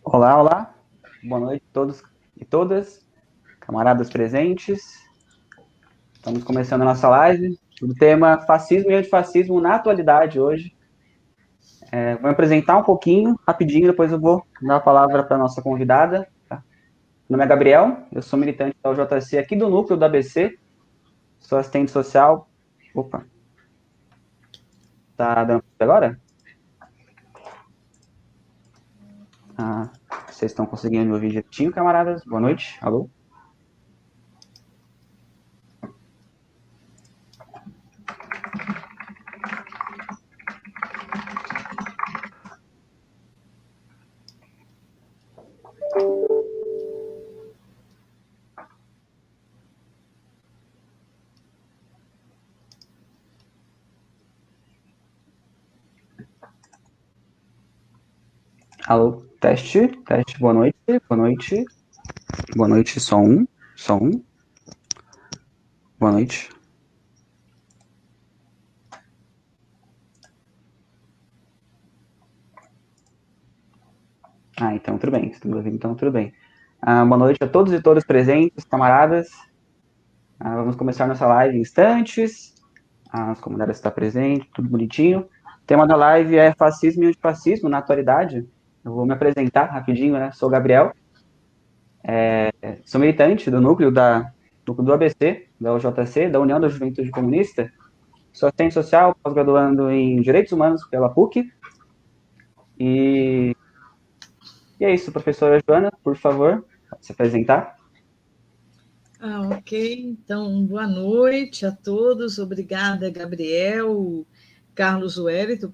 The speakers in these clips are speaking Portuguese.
Olá, olá. Boa noite a todos e todas, camaradas presentes. Estamos começando a nossa live. O tema fascismo e antifascismo na atualidade hoje. Vou me apresentar um pouquinho, rapidinho, depois eu vou dar a palavra para a nossa convidada. Tá? Meu nome é Gabriel, eu sou militante da UJC aqui do núcleo da ABC, sou assistente social. Opa, tá dando agora? Vocês estão conseguindo me ouvir direitinho, camaradas? Boa noite, alô? Alô, teste, boa noite, boa noite. Boa noite, som. Boa noite. Então tudo bem. Estamos ouvindo, então tudo bem. Boa noite a todos e todas presentes, camaradas. Vamos começar nossa live em instantes. As comunidades estão presentes, tudo bonitinho. O tema da live é fascismo e antifascismo na atualidade. Eu vou me apresentar rapidinho, né? Sou Gabriel. Sou militante do núcleo do ABC, da UJC, da União da Juventude Comunista. Sou assistente social, pós-graduando em Direitos Humanos pela PUC. E é isso, professora Joana, por favor, se apresentar. Ok. Então, boa noite a todos. Obrigada, Gabriel, Carlos Wellington,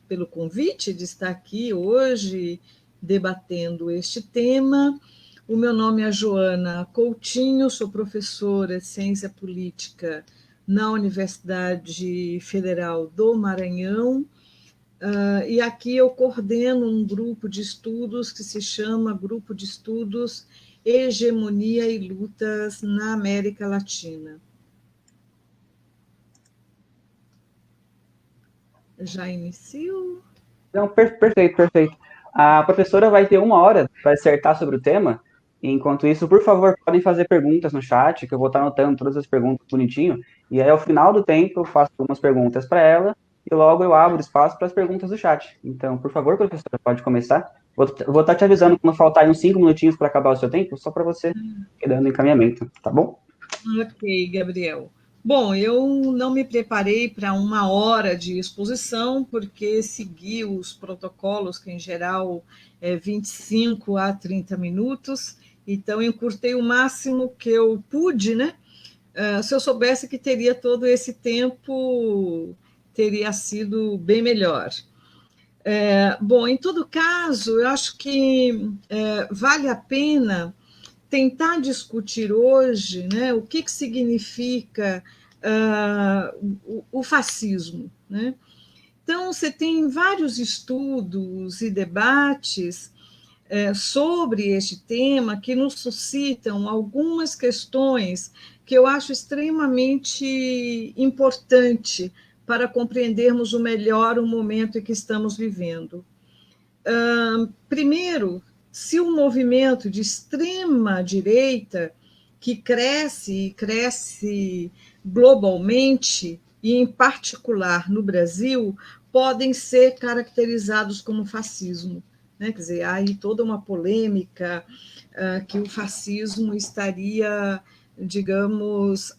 pelo convite de estar aqui hoje debatendo este tema. O meu nome é Joana Coutinho, sou professora de Ciência Política na Universidade Federal do Maranhão. E aqui eu coordeno um grupo de estudos que se chama Grupo de Estudos Hegemonia e Lutas na América Latina. Já inicio? Não, perfeito. A professora vai ter 1 hora para acertar sobre o tema. Enquanto isso, por favor, podem fazer perguntas no chat, que eu vou estar anotando todas as perguntas bonitinho. E aí, ao final do tempo, eu faço algumas perguntas para ela e logo eu abro espaço para as perguntas do chat. Então, por favor, professora, pode começar. Vou estar te avisando quando faltar uns 5 minutinhos para acabar o seu tempo, só para você ir dando encaminhamento, tá bom? Ok, Gabriel. Bom, eu não me preparei para 1 hora de exposição, porque segui os protocolos, que em geral é 25 a 30 minutos, então encurtei o máximo que eu pude, né? Se eu soubesse que teria todo esse tempo, teria sido bem melhor. Bom, em todo caso, eu acho que vale a pena tentar discutir hoje, né, o que significa o fascismo, né? Então, você tem vários estudos e debates sobre este tema que nos suscitam algumas questões que eu acho extremamente importante para compreendermos melhor o momento em que estamos vivendo. Primeiro, se o movimento de extrema direita, que cresce globalmente, e em particular no Brasil, podem ser caracterizados como fascismo, né? Quer dizer, há aí toda uma polêmica que o fascismo estaria, digamos,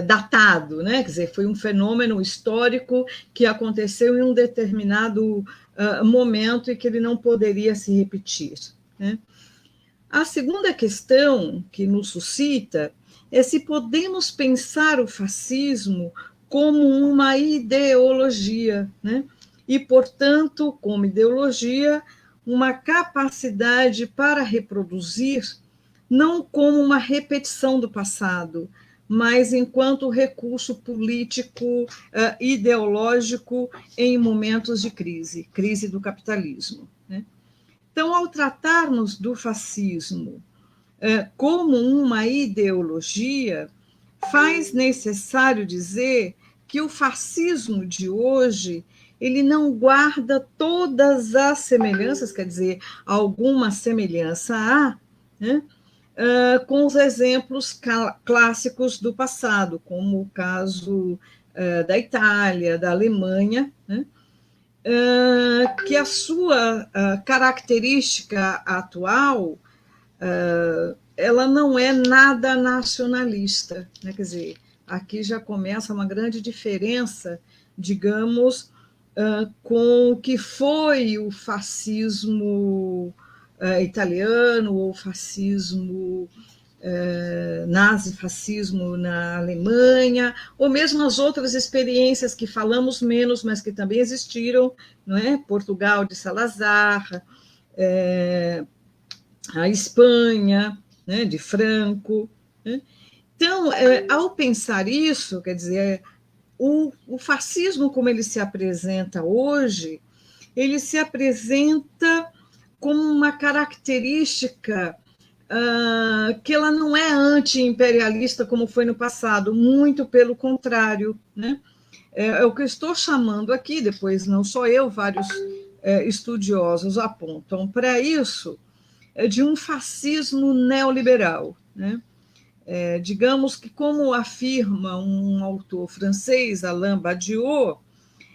datado, né? Quer dizer, foi um fenômeno histórico que aconteceu em um determinado momento e que ele não poderia se repetir, né? A segunda questão que nos suscita é se podemos pensar o fascismo como uma ideologia, né? E, portanto, como ideologia, uma capacidade para reproduzir, não como uma repetição do passado, mas enquanto recurso político, ideológico em momentos de crise do capitalismo, né? Então, ao tratarmos do fascismo como uma ideologia, faz necessário dizer que o fascismo de hoje ele não guarda todas as semelhanças, quer dizer, alguma semelhança há, né, com os exemplos clássicos do passado, como o caso da Itália, da Alemanha, né, que a sua característica atual ela não é nada nacionalista, né? Quer dizer, aqui já começa uma grande diferença, digamos, com o que foi o fascismo italiano ou fascismo nazifascismo na Alemanha, ou mesmo as outras experiências que falamos menos, mas que também existiram, não é? Portugal de Salazar, a Espanha, né, de Franco. Né? Então, ao pensar isso, quer dizer, o fascismo como ele se apresenta hoje, ele se apresenta como uma característica que ela não é anti-imperialista como foi no passado, muito pelo contrário, né? É o que eu estou chamando aqui, depois não só eu, vários estudiosos apontam para isso, de um fascismo neoliberal, né? Digamos que, como afirma um autor francês, Alain Badiou,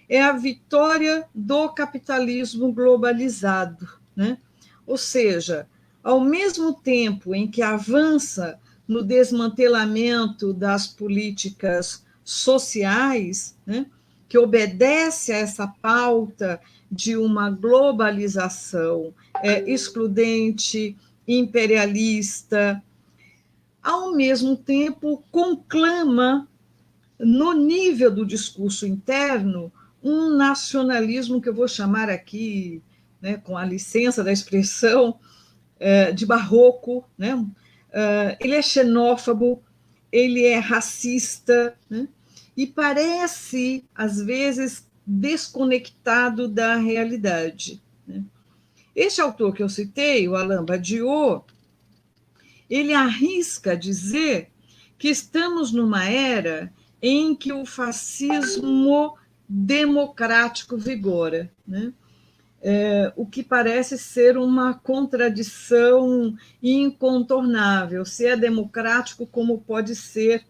é a vitória do capitalismo globalizado, né? Ou seja, ao mesmo tempo em que avança no desmantelamento das políticas sociais, né, que obedece a essa pauta de uma globalização excludente, imperialista, ao mesmo tempo conclama, no nível do discurso interno, um nacionalismo que eu vou chamar aqui, né, com a licença da expressão, de barroco, né? Ele é xenófobo, ele é racista, né? E parece, às vezes, desconectado da realidade. Né? Este autor que eu citei, o Alain Badiou, ele arrisca dizer que estamos numa era em que o fascismo democrático vigora, né? O que parece ser uma contradição incontornável. Se é democrático, como pode ser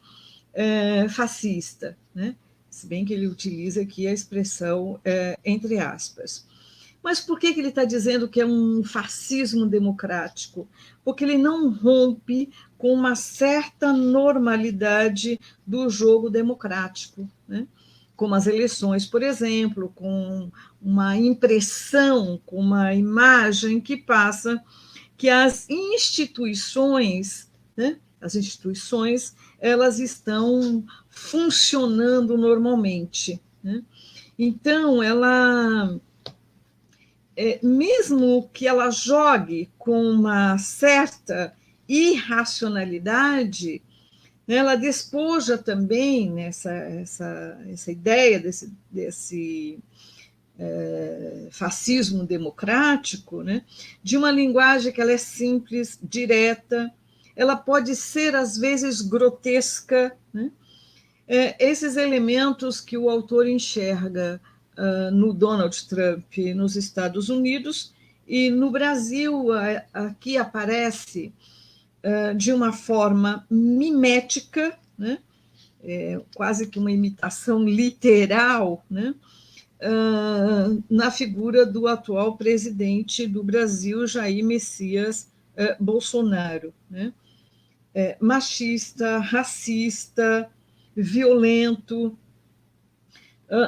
fascista, né? Se bem que ele utiliza aqui a expressão entre aspas. Mas por que ele está dizendo que é um fascismo democrático? Porque ele não rompe com uma certa normalidade do jogo democrático, né? Como as eleições, por exemplo, com uma impressão, com uma imagem que passa que as instituições, né, elas estão funcionando normalmente. Né? Então, ela, mesmo que ela jogue com uma certa irracionalidade, né, ela despoja também essa ideia desse fascismo democrático, né, de uma linguagem que ela é simples, direta, ela pode ser, às vezes, grotesca. Né? Esses elementos que o autor enxerga no Donald Trump nos Estados Unidos e no Brasil, aqui aparece de uma forma mimética, né? Quase que uma imitação literal, né? Na figura do atual presidente do Brasil, Jair Messias Bolsonaro, né? Machista, racista, violento.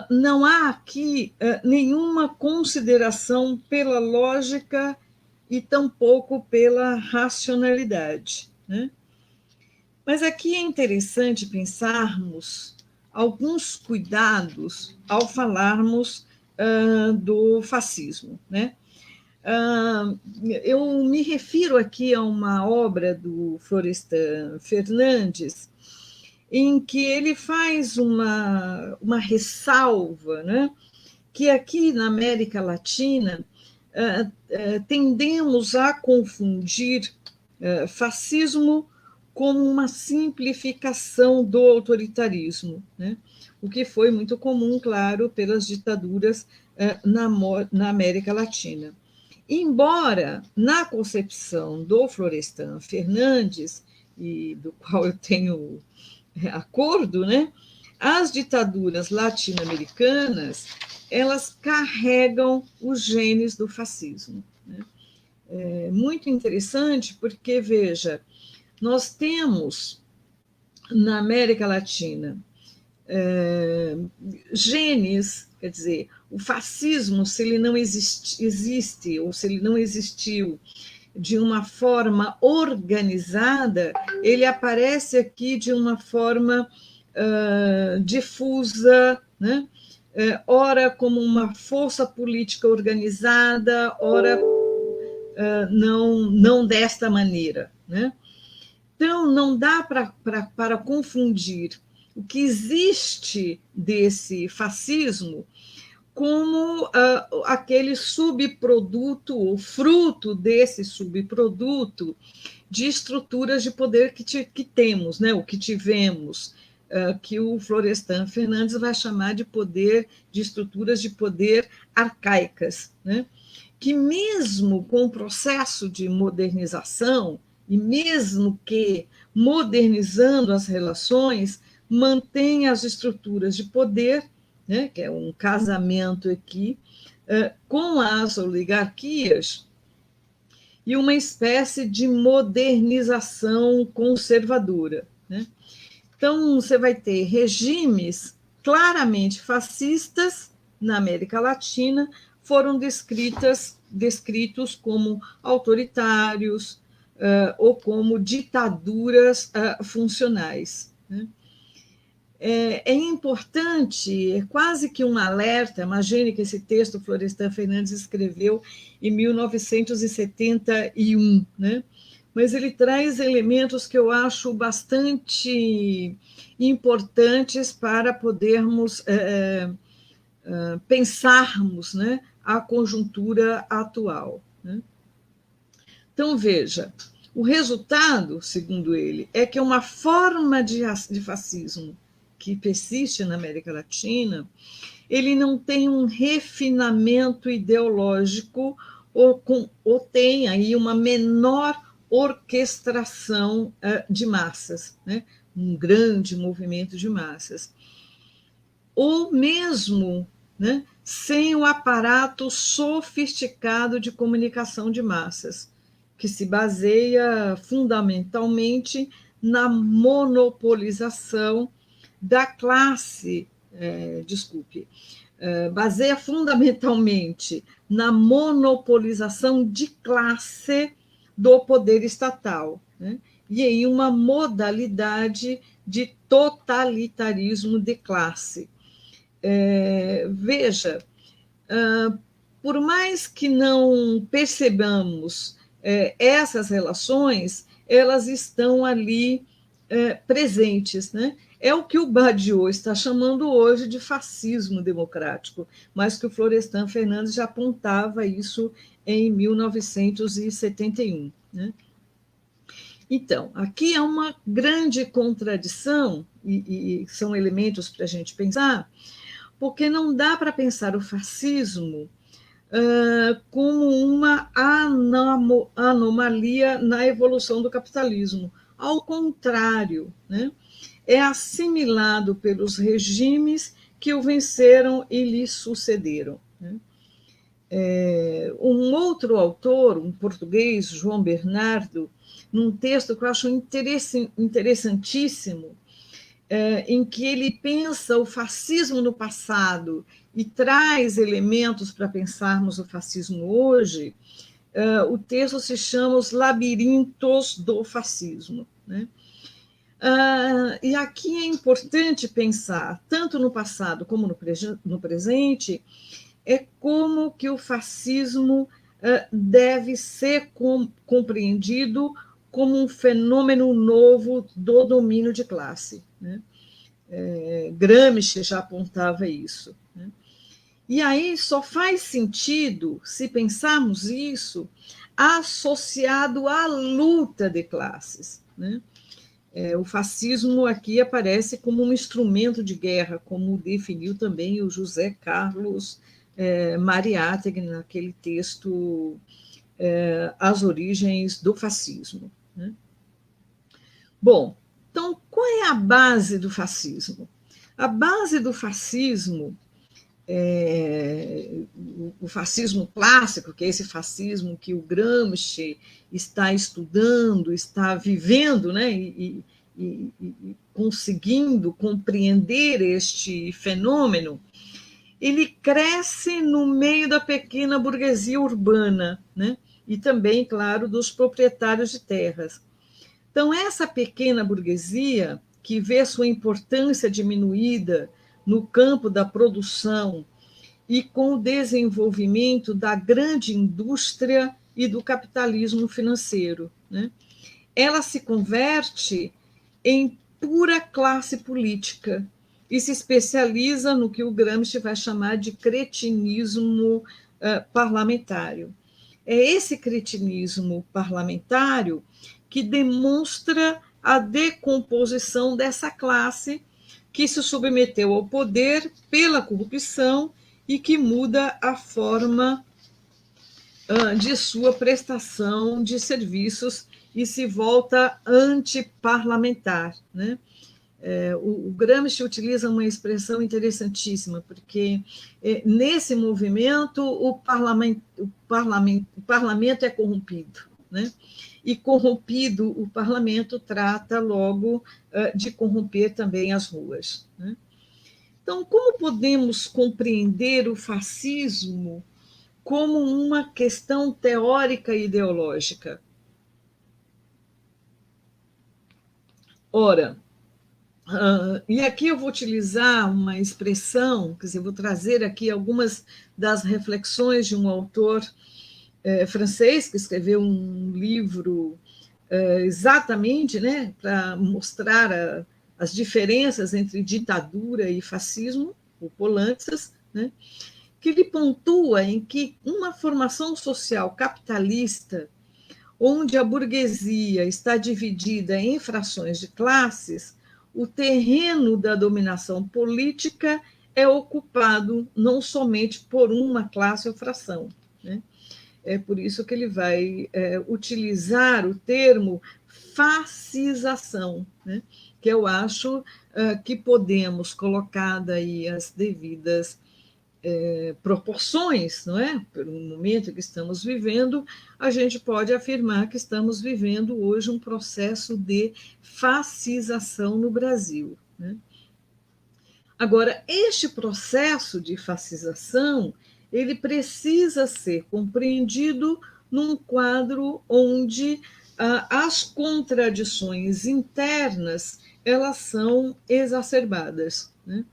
Não há aqui nenhuma consideração pela lógica e tampouco pela racionalidade. Né? Mas aqui é interessante pensarmos alguns cuidados ao falarmos do fascismo. Né? Eu me refiro aqui a uma obra do Florestan Fernandes, em que ele faz uma ressalva, né? Que aqui na América Latina tendemos a confundir fascismo como uma simplificação do autoritarismo, né? O que foi muito comum, claro, pelas ditaduras na América Latina. Embora, na concepção do Florestan Fernandes, e do qual eu tenho acordo, né, as ditaduras latino-americanas, elas carregam os genes do fascismo, né? É muito interessante porque, veja, nós temos na América Latina genes, quer dizer, o fascismo, se ele não existe ou se ele não existiu de uma forma organizada, ele aparece aqui de uma forma difusa, né? Ora como uma força política organizada, ora não desta maneira, né? Então, não dá para confundir o que existe desse fascismo como aquele subproduto, ou fruto desse subproduto de estruturas de poder que temos, né, o que tivemos, que o Florestan Fernandes vai chamar de estruturas de poder arcaicas, né, que mesmo com o processo de modernização, e mesmo que modernizando as relações, mantém as estruturas de poder, né, que é um casamento aqui, com as oligarquias, e uma espécie de modernização conservadora, né? Então, você vai ter regimes claramente fascistas na América Latina, foram descritos como autoritários ou como ditaduras funcionais, né? É importante, é quase que um alerta. Imagine que esse texto Florestan Fernandes escreveu em 1971, né? Mas ele traz elementos que eu acho bastante importantes para podermos pensarmos, né, a conjuntura atual, né? Então, veja, o resultado, segundo ele, é que uma forma de fascismo que persiste na América Latina, ele não tem um refinamento ideológico ou tem aí uma menor orquestração de massas, né? Um grande movimento de massas. Ou mesmo, né, sem o aparato sofisticado de comunicação de massas, que se baseia fundamentalmente na monopolização da classe, baseia fundamentalmente na monopolização de classe do poder estatal, né? E em uma modalidade de totalitarismo de classe. Veja, por mais que não percebamos essas relações, elas estão ali presentes, né? É o que o Badiou está chamando hoje de fascismo democrático, mas que o Florestan Fernandes já apontava isso em 1971, né? Então, aqui é uma grande contradição, e são elementos para a gente pensar, porque não dá para pensar o fascismo como uma anomalia na evolução do capitalismo. Ao contrário, né? É assimilado pelos regimes que o venceram e lhe sucederam, né? Um outro autor, um português, João Bernardo, num texto que eu acho interessantíssimo, em que ele pensa o fascismo no passado e traz elementos para pensarmos o fascismo hoje, o texto se chama Os Labirintos do Fascismo, né? E aqui é importante pensar, tanto no passado como no presente, como que o fascismo deve ser compreendido como um fenômeno novo do domínio de classe, né? Gramsci já apontava isso, né? E aí só faz sentido, se pensarmos isso, associado à luta de classes, né? O fascismo aqui aparece como um instrumento de guerra, como definiu também o José Carlos Mariátegui naquele texto As Origens do Fascismo, né? Bom, então qual é a base do fascismo? A base do fascismo o fascismo clássico, que é esse fascismo que o Gramsci está estudando, está vivendo, né, e conseguindo compreender este fenômeno, ele cresce no meio da pequena burguesia urbana, né, e também, claro, dos proprietários de terras. Então, essa pequena burguesia, que vê sua importância diminuída no campo da produção e com o desenvolvimento da grande indústria e do capitalismo financeiro, né? Ela se converte em pura classe política e se especializa no que o Gramsci vai chamar de cretinismo parlamentário. É esse cretinismo parlamentário que demonstra a decomposição dessa classe que se submeteu ao poder pela corrupção e que muda a forma de sua prestação de serviços e se volta antiparlamentar, né? O Gramsci utiliza uma expressão interessantíssima, porque nesse movimento o parlamento é corrompido, né? E corrompido o parlamento trata logo de corromper também as ruas, né? Então, como podemos compreender o fascismo como uma questão teórica e ideológica? Ora, e aqui eu vou utilizar uma expressão, quer dizer, vou trazer aqui algumas das reflexões de um autor francês que escreveu um livro exatamente, né, para mostrar as diferenças entre ditadura e fascismo, o Polantzas, né, que ele pontua em que uma formação social capitalista, onde a burguesia está dividida em frações de classes, o terreno da dominação política é ocupado não somente por uma classe ou fração, né? É por isso que ele vai utilizar o termo fascização, né? Que eu acho que podemos colocar daí as devidas proporções, não é? Pelo momento que estamos vivendo, a gente pode afirmar que estamos vivendo hoje um processo de fascização no Brasil, né? Agora, este processo de fascização, ele precisa ser compreendido num quadro onde as contradições internas elas são exacerbadas, né?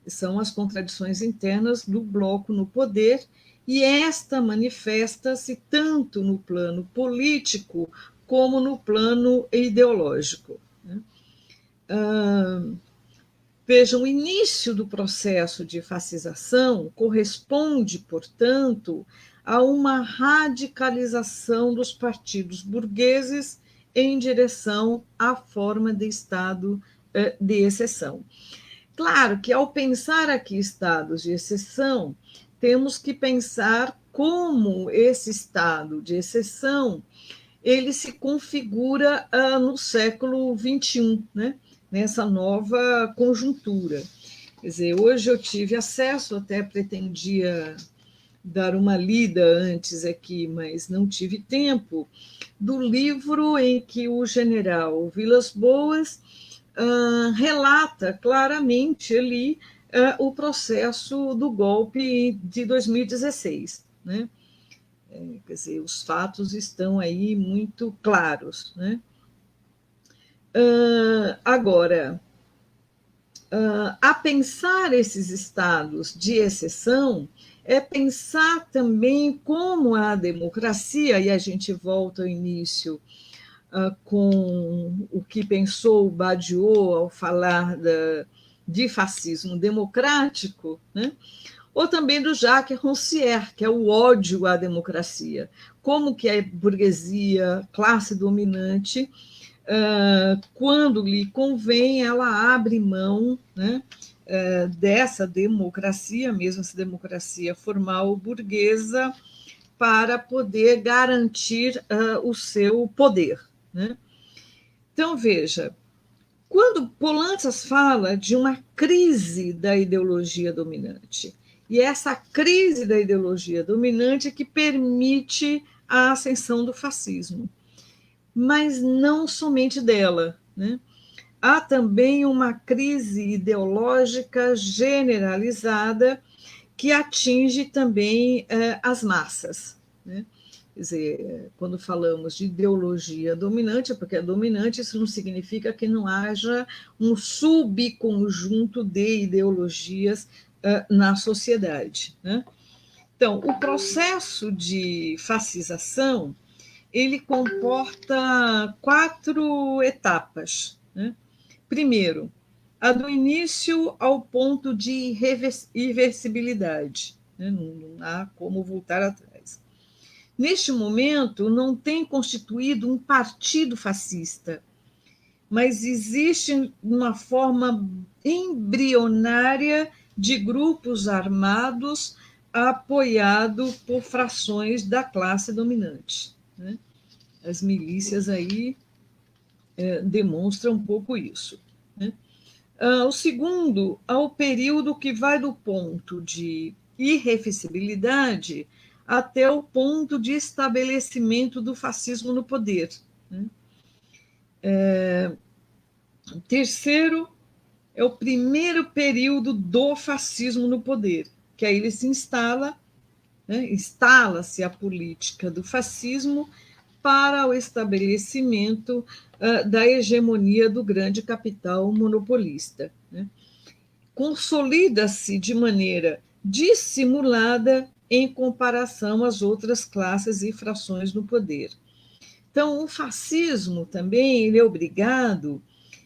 São as contradições internas do bloco no poder, e esta manifesta-se tanto no plano político como no plano ideológico, né? Vejam, o início do processo de fascização corresponde, portanto, a uma radicalização dos partidos burgueses em direção à forma de Estado de exceção. Claro que, ao pensar aqui estados de exceção, temos que pensar como esse estado de exceção ele se configura no século XXI, né? Nessa nova conjuntura. Quer dizer, hoje eu tive acesso, até pretendia dar uma lida antes aqui, mas não tive tempo, do livro em que o general Vilas Boas relata claramente ali o processo do golpe de 2016, né? Quer dizer, os fatos estão aí muito claros, né? Agora, a pensar esses estados de exceção é pensar também como a democracia, e a gente volta ao início com o que pensou Badiou ao falar de fascismo democrático, né? ou também do Jacques Rancière, que é o ódio à democracia. Como que a burguesia, classe dominante, quando lhe convém, ela abre mão, né, dessa democracia, mesmo essa democracia formal burguesa, para poder garantir o seu poder. Né? Então, veja, quando Poulantzas fala de uma crise da ideologia dominante, e essa crise da ideologia dominante é que permite a ascensão do fascismo, mas não somente dela, né? Há também uma crise ideológica generalizada que atinge também as massas, né? Quer dizer, quando falamos de ideologia dominante, porque é dominante, isso não significa que não haja um subconjunto de ideologias na sociedade. Né? Então, o processo de fascização ele comporta 4 etapas. Né? Primeiro, a do início ao ponto de irreversibilidade. Né? Não há como voltar atrás. Neste momento, não tem constituído um partido fascista, mas existe uma forma embrionária de grupos armados apoiado por frações da classe dominante. Né? As milícias aí demonstram um pouco isso. Né? O segundo, ao período que vai do ponto de irreversibilidade até o ponto de estabelecimento do fascismo no poder. Né? Terceiro, é o primeiro período do fascismo no poder, que aí ele se instala, né? Instala-se a política do fascismo para o estabelecimento da hegemonia do grande capital monopolista. Né? Consolida-se de maneira dissimulada em comparação às outras classes e frações no poder. Então, o fascismo também ele é obrigado,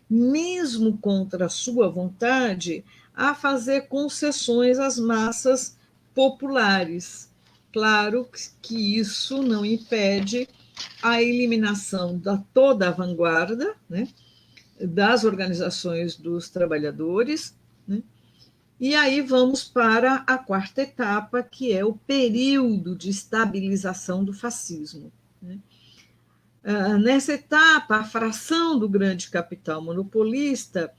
mesmo contra a sua vontade, a fazer concessões às massas populares. Claro que isso não impede a eliminação da toda a vanguarda, né, das organizações dos trabalhadores, né, e aí vamos para a 4ª etapa, que é o período de estabilização do fascismo. Né. Nessa etapa, a fração do grande capital monopolista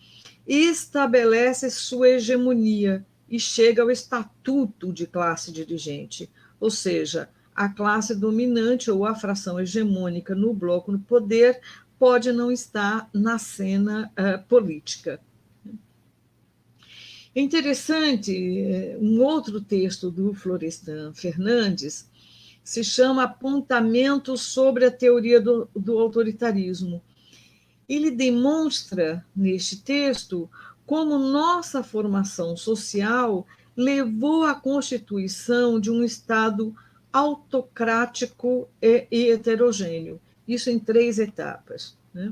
estabelece sua hegemonia e chega ao estatuto de classe dirigente, ou seja, a classe dominante ou a fração hegemônica no bloco no poder pode não estar na cena política. É interessante, um outro texto do Florestan Fernandes se chama Apontamentos sobre a Teoria do Autoritarismo. Ele demonstra, neste texto, como nossa formação social levou à constituição de um Estado autocrático e heterogêneo. Isso em 3 etapas. Né?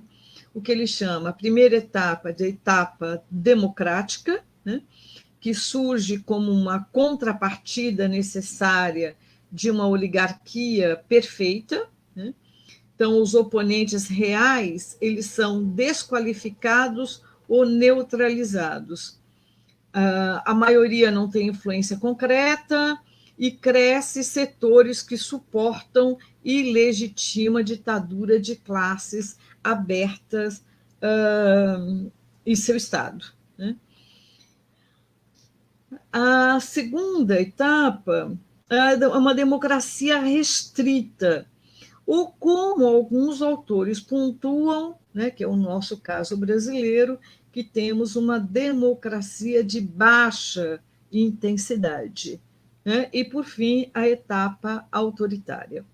O que ele chama a primeira etapa de etapa democrática, né? Que surge como uma contrapartida necessária de uma oligarquia perfeita. Né? Então, os oponentes reais eles são desqualificados ou neutralizados. A maioria não tem influência concreta e cresce setores que suportam e legitimam a ditadura de classes abertas em seu Estado. Né? A segunda etapa é uma democracia restrita, ou como alguns autores pontuam, né, que é o nosso caso brasileiro, que temos uma democracia de baixa intensidade. Né? E, por fim, a etapa autoritária.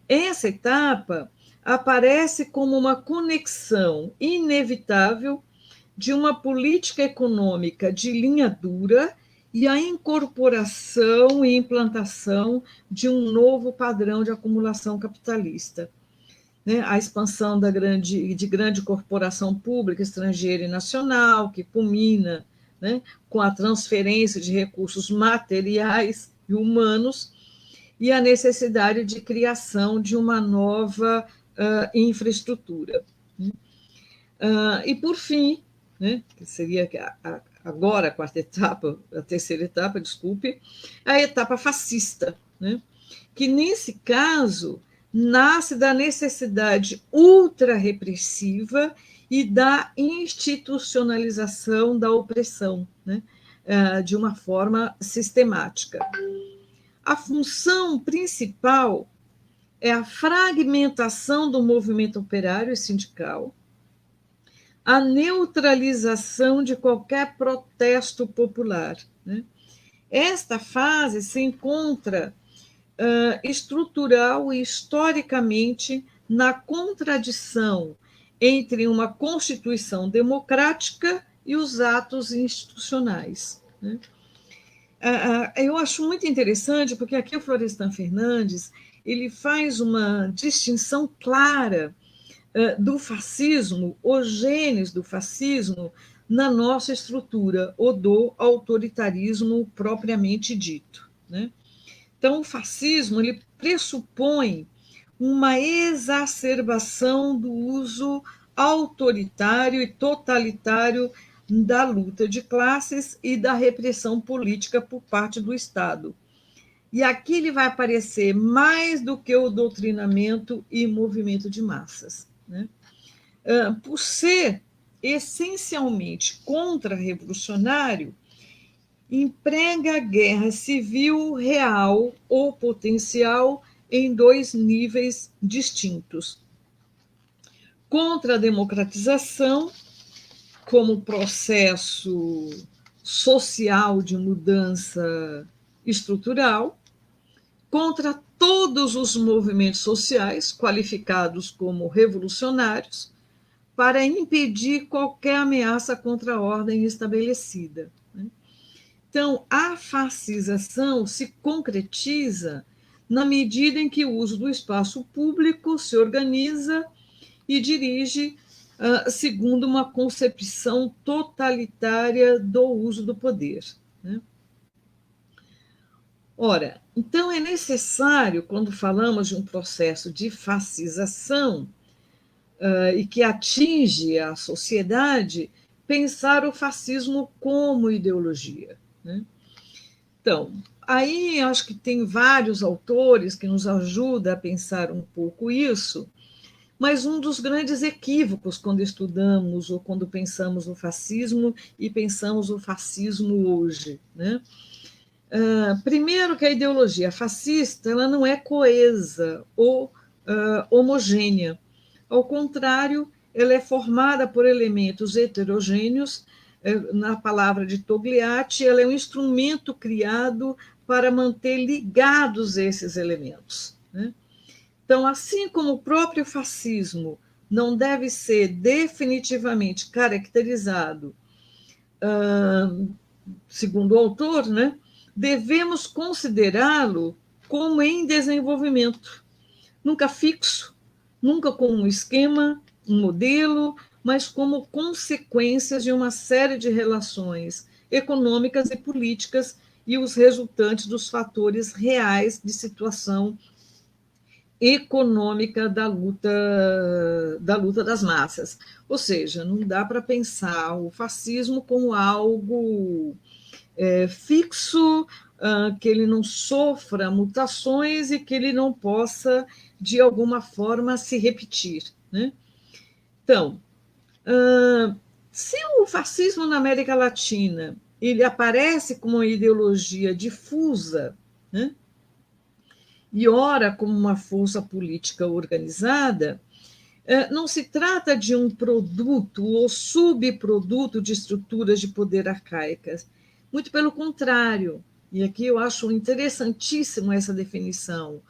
Essa etapa aparece como uma conexão inevitável de uma política econômica de linha dura e a incorporação e implantação de um novo padrão de acumulação capitalista. Né? A expansão de grande corporação pública, estrangeira e nacional, que culmina, né, com a transferência de recursos materiais e humanos e a necessidade de criação de uma nova infraestrutura. E, por fim, né, que seria agora a quarta etapa, a terceira etapa, desculpe, a etapa fascista, né, que, nesse caso, nasce da necessidade ultra-repressiva e da institucionalização da opressão, né, de uma forma sistemática. A função principal é a fragmentação do movimento operário e sindical, a neutralização de qualquer protesto popular, né? Esta fase se encontra estrutural e historicamente na contradição entre uma Constituição democrática e os atos institucionais, né? Eu acho muito interessante, porque aqui o Florestan Fernandes ele faz uma distinção clara do fascismo, os genes do fascismo, na nossa estrutura, ou do autoritarismo propriamente dito, né? Então, o fascismo ele pressupõe uma exacerbação do uso autoritário e totalitário da luta de classes e da repressão política por parte do Estado. E aqui ele vai aparecer mais do que o doutrinamento e movimento de massas, né? Por ser essencialmente contra-revolucionário, emprega a guerra civil real ou potencial em dois níveis distintos: contra a democratização, como processo social de mudança estrutural, contra todos os movimentos sociais qualificados como revolucionários, para impedir qualquer ameaça contra a ordem estabelecida. Então, a fascização se concretiza na medida em que o uso do espaço público se organiza e dirige segundo uma concepção totalitária do uso do poder, né? Ora, então é necessário, quando falamos de um processo de fascização e que atinge a sociedade, pensar o fascismo como ideologia, né? Então, aí acho que tem vários autores que nos ajudam a pensar um pouco isso, mas um dos grandes equívocos quando estudamos ou quando pensamos no fascismo e pensamos o fascismo hoje, né? Primeiro que a ideologia fascista ela não é coesa ou homogênea. Ao contrário, ela é formada por elementos heterogêneos. Na palavra de Togliatti, ela é um instrumento criado para manter ligados esses elementos, né? Então, assim como o próprio fascismo não deve ser definitivamente caracterizado, segundo o autor, né, devemos considerá-lo como em desenvolvimento, nunca fixo, nunca como um esquema, um modelo, mas como consequências de uma série de relações econômicas e políticas e os resultantes dos fatores reais de situação econômica da luta das massas. Ou seja, não dá para pensar o fascismo como algo fixo, que ele não sofra mutações e que ele não possa, de alguma forma, se repetir, né? Então, se o fascismo na América Latina ele aparece como uma ideologia difusa, né, e ora como uma força política organizada, não se trata de um produto ou subproduto de estruturas de poder arcaicas. Muito pelo contrário, e aqui eu acho interessantíssimo essa definição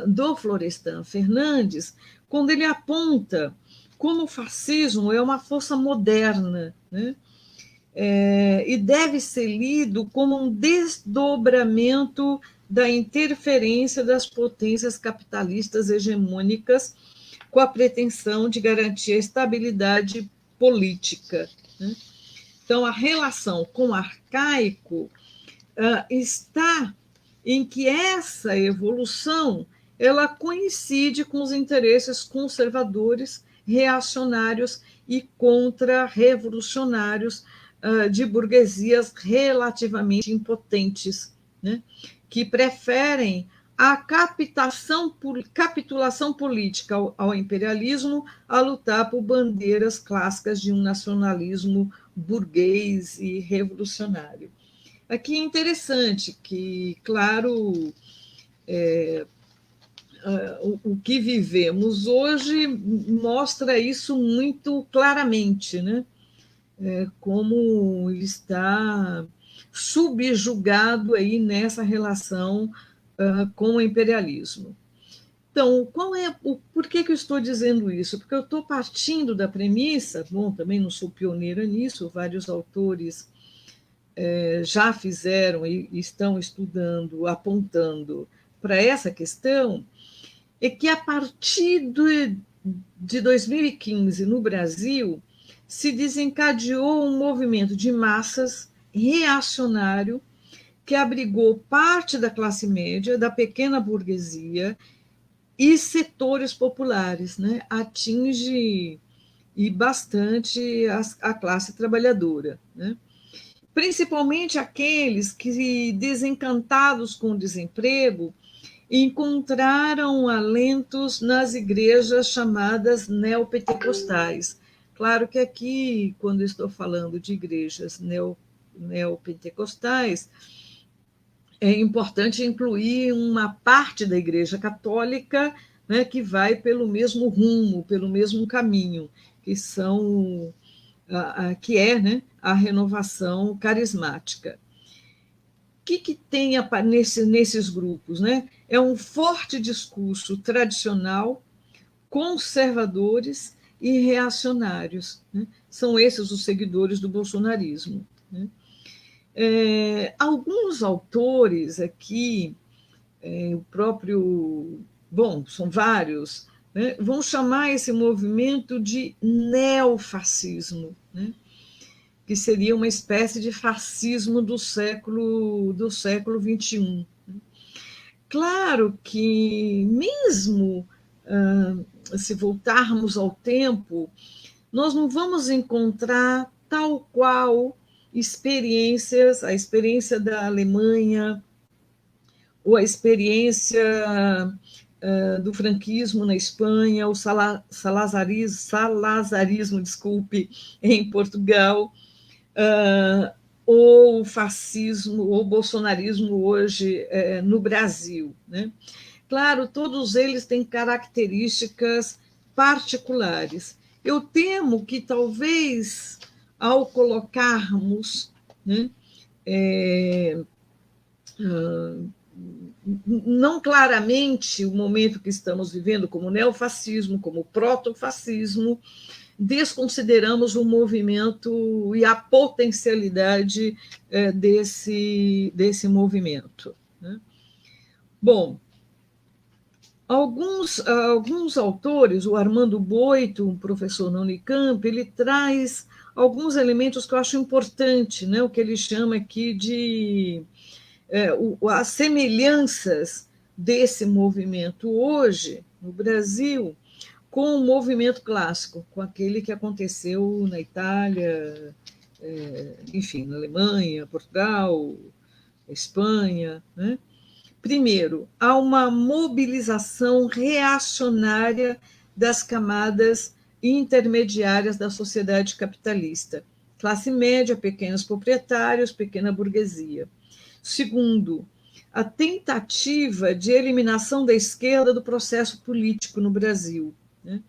do Florestan Fernandes, quando ele aponta como o fascismo é uma força moderna, né? E deve ser lido como um desdobramento da interferência das potências capitalistas hegemônicas com a pretensão de garantir a estabilidade política, né? Então, a relação com o arcaico está em que essa evolução ela coincide com os interesses conservadores, reacionários e contra-revolucionários de burguesias relativamente impotentes, né, que preferem a capitulação política ao imperialismo a lutar por bandeiras clássicas de um nacionalismo burguês e revolucionário. Aqui é interessante que, claro, o que vivemos hoje mostra isso muito claramente, né? Como ele está subjugado aí nessa relação com o imperialismo. Então, por que eu estou dizendo isso? Porque eu estou partindo da premissa, bom, também não sou pioneira nisso, vários autores já fizeram e estão estudando, apontando para essa questão, é que a partir de 2015, no Brasil, se desencadeou um movimento de massas reacionário que abrigou parte da classe média, da pequena burguesia e setores populares, né? Atinge e bastante a classe trabalhadora, né? Principalmente aqueles que, desencantados com o desemprego, encontraram alentos nas igrejas chamadas neopentecostais. Claro que aqui, quando estou falando de igrejas neopentecostais, é importante incluir uma parte da Igreja Católica, né, que vai pelo mesmo rumo, pelo mesmo caminho, que é, né, a renovação carismática. O que tem nesses grupos? Né? É um forte discurso tradicional, conservadores e reacionários. Né? São esses os seguidores do bolsonarismo. Né? Alguns autores aqui, o próprio, bom, são vários, né, vão chamar esse movimento de neofascismo, né, que seria uma espécie de fascismo do século XXI. Claro que, mesmo se voltarmos ao tempo, nós não vamos encontrar tal qual a experiência da Alemanha, ou a experiência do franquismo na Espanha, o salazarismo, desculpe, em Portugal, ou o fascismo, ou o bolsonarismo hoje no Brasil. Né? Claro, todos eles têm características particulares. Eu temo que talvez, ao colocarmos, né, não claramente o momento que estamos vivendo como neofascismo, como protofascismo, desconsideramos o movimento e a potencialidade desse movimento. Né? Bom, alguns autores, o Armando Boito, um professor na Unicamp, ele traz alguns elementos que eu acho importante, né? O que ele chama aqui de as semelhanças desse movimento hoje, no Brasil, com o movimento clássico, com aquele que aconteceu na Itália, enfim, na Alemanha, Portugal, Espanha. Né? Primeiro, há uma mobilização reacionária das camadas intermediárias da sociedade capitalista, classe média, pequenos proprietários, pequena burguesia. Segundo, a tentativa de eliminação da esquerda do processo político no Brasil. Né?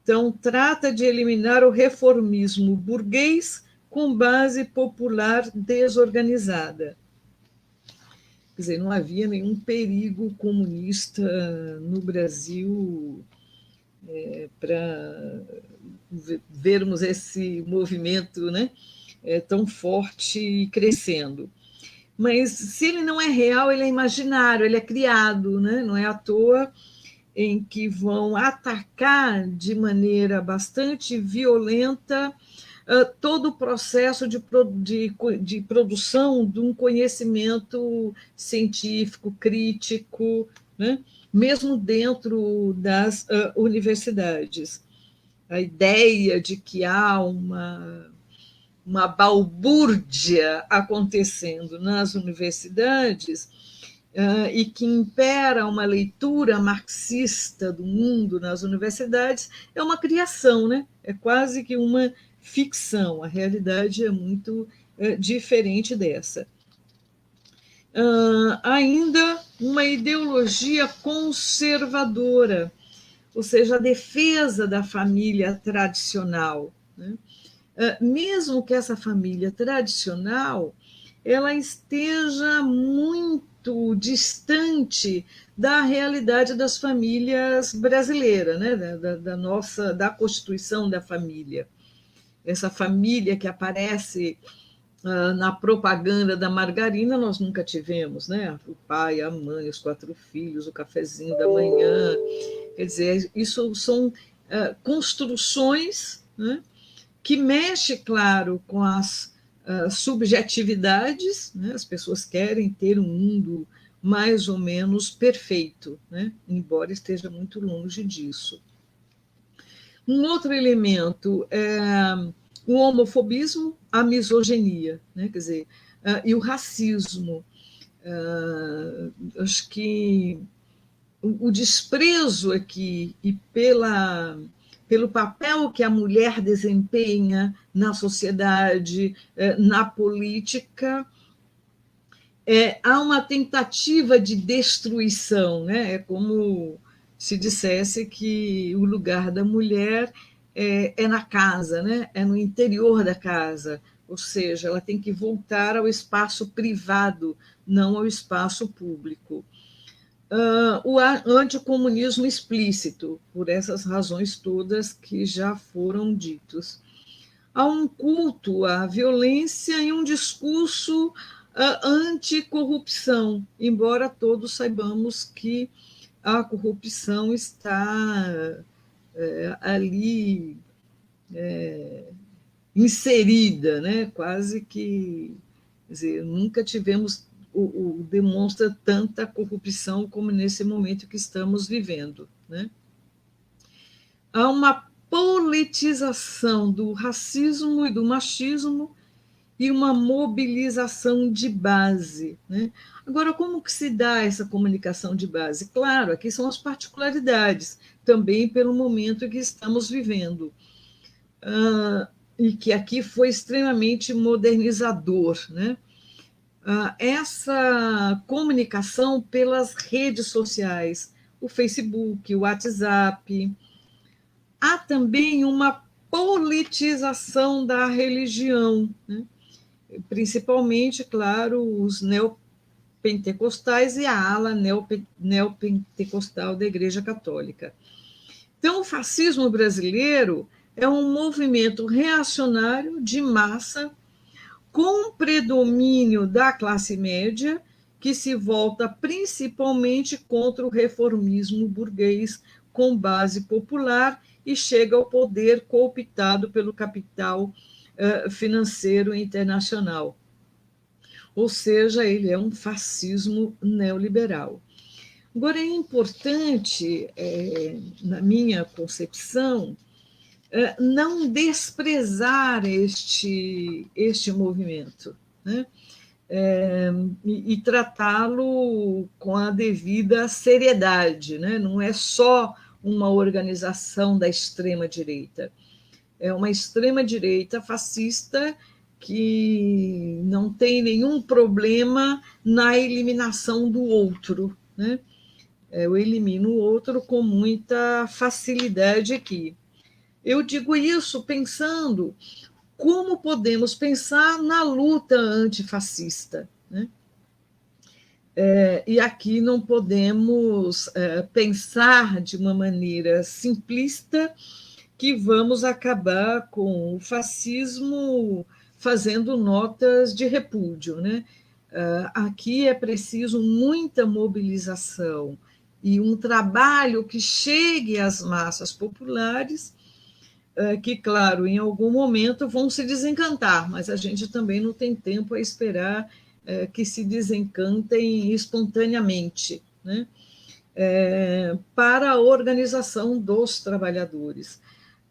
Então, trata de eliminar o reformismo burguês com base popular desorganizada. Quer dizer, não havia nenhum perigo comunista no Brasil para vermos esse movimento, né, tão forte e crescendo. Mas se ele não é real, ele é imaginário, ele é criado, né? Não é à toa em que vão atacar de maneira bastante violenta todo o processo de produção de um conhecimento científico, crítico, né? Mesmo dentro das universidades. A ideia de que há uma balbúrdia acontecendo nas universidades e que impera uma leitura marxista do mundo nas universidades é uma criação, né? É quase que uma ficção. A realidade é muito diferente dessa. Ainda uma ideologia conservadora, ou seja, a defesa da família tradicional, né? Mesmo que essa família tradicional ela esteja muito distante da realidade das famílias brasileiras, né? Da Constituição da família. Essa família que aparece na propaganda da margarina, nós nunca tivemos, né? O pai, a mãe, os 4 filhos, o cafezinho da manhã. Quer dizer, isso são construções, né? Que mexe, claro, com as subjetividades, né? As pessoas querem ter um mundo mais ou menos perfeito, né? Embora esteja muito longe disso. Um outro elemento é o homofobismo, a misoginia, né? Quer dizer, e o racismo. Acho que o desprezo aqui e pelo papel que a mulher desempenha na sociedade, na política, há uma tentativa de destruição, né? É como se dissesse que o lugar da mulher é na casa, né? É no interior da casa, ou seja, ela tem que voltar ao espaço privado, não ao espaço público. O anticomunismo explícito, por essas razões todas que já foram ditas. Há um culto à violência e um discurso anticorrupção, embora todos saibamos que a corrupção está ali inserida, né? Quase que, quer dizer, nunca tivemos demonstra tanta corrupção como nesse momento que estamos vivendo, né? Há uma politização do racismo e do machismo e uma mobilização de base, né? Agora, como que se dá essa comunicação de base? Claro, aqui são as particularidades, também pelo momento que estamos vivendo. E que aqui foi extremamente modernizador, né? Essa comunicação pelas redes sociais, o Facebook, o WhatsApp. Há também uma politização da religião, né? Principalmente, claro, os neopentecostais e a ala neopentecostal da Igreja Católica. Então, o fascismo brasileiro é um movimento reacionário de massa com predomínio da classe média, que se volta principalmente contra o reformismo burguês com base popular e chega ao poder cooptado pelo capital financeiro internacional. Ou seja, ele é um fascismo neoliberal. Agora, é importante, na minha concepção, não desprezar este movimento, né? E tratá-lo com a devida seriedade, né? Não é só uma organização da extrema-direita, é uma extrema-direita fascista que não tem nenhum problema na eliminação do outro, né? Eu elimino o outro com muita facilidade aqui. Eu digo isso pensando como podemos pensar na luta antifascista, né? E aqui não podemos pensar de uma maneira simplista que vamos acabar com o fascismo fazendo notas de repúdio, né? Aqui é preciso muita mobilização e um trabalho que chegue às massas populares que, claro, em algum momento vão se desencantar, mas a gente também não tem tempo a esperar que se desencantem espontaneamente, né? Para a organização dos trabalhadores.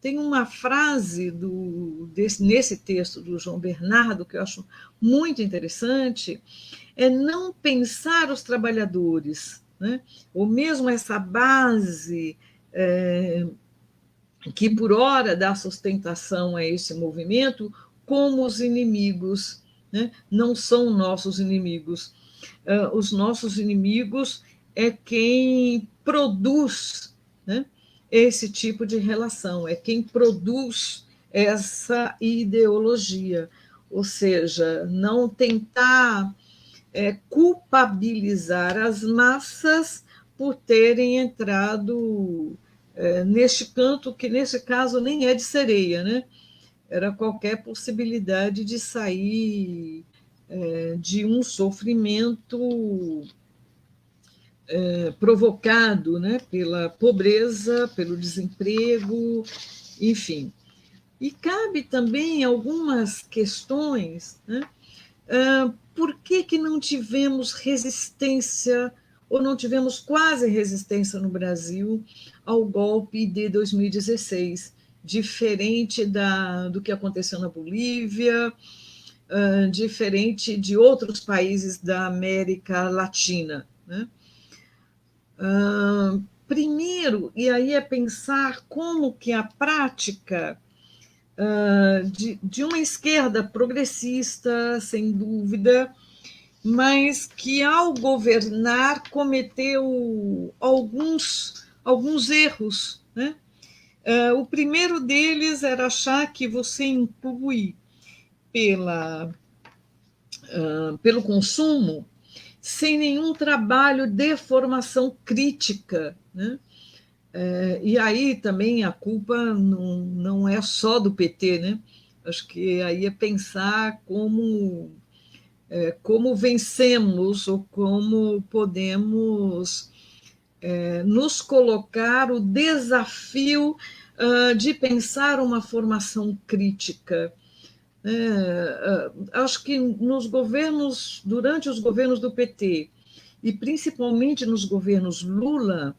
Tem uma frase nesse texto do João Bernardo que eu acho muito interessante, é não pensar os trabalhadores, né? Ou mesmo essa base que por hora dá sustentação a esse movimento, como os inimigos, né? Não são nossos inimigos. Os nossos inimigos é quem produz, né, esse tipo de relação, é quem produz essa ideologia, ou seja, não tentar culpabilizar as massas por terem entrado neste canto, que nesse caso nem é de sereia, né? Era qualquer possibilidade de sair de um sofrimento provocado, né, pela pobreza, pelo desemprego, enfim. E cabe também algumas questões, né? Por que não tivemos resistência, ou não tivemos quase resistência no Brasil ao golpe de 2016, diferente do que aconteceu na Bolívia, diferente de outros países da América Latina, né? Primeiro, e aí é pensar como que a prática de uma esquerda progressista, sem dúvida, mas que ao governar cometeu alguns erros, né? O primeiro deles era achar que você inclui pelo consumo sem nenhum trabalho de formação crítica, né? E aí também a culpa não é só do PT, né? Acho que aí é pensar como vencemos ou como podemos nos colocar o desafio de pensar uma formação crítica. Acho que durante os governos do PT, e principalmente nos governos Lula,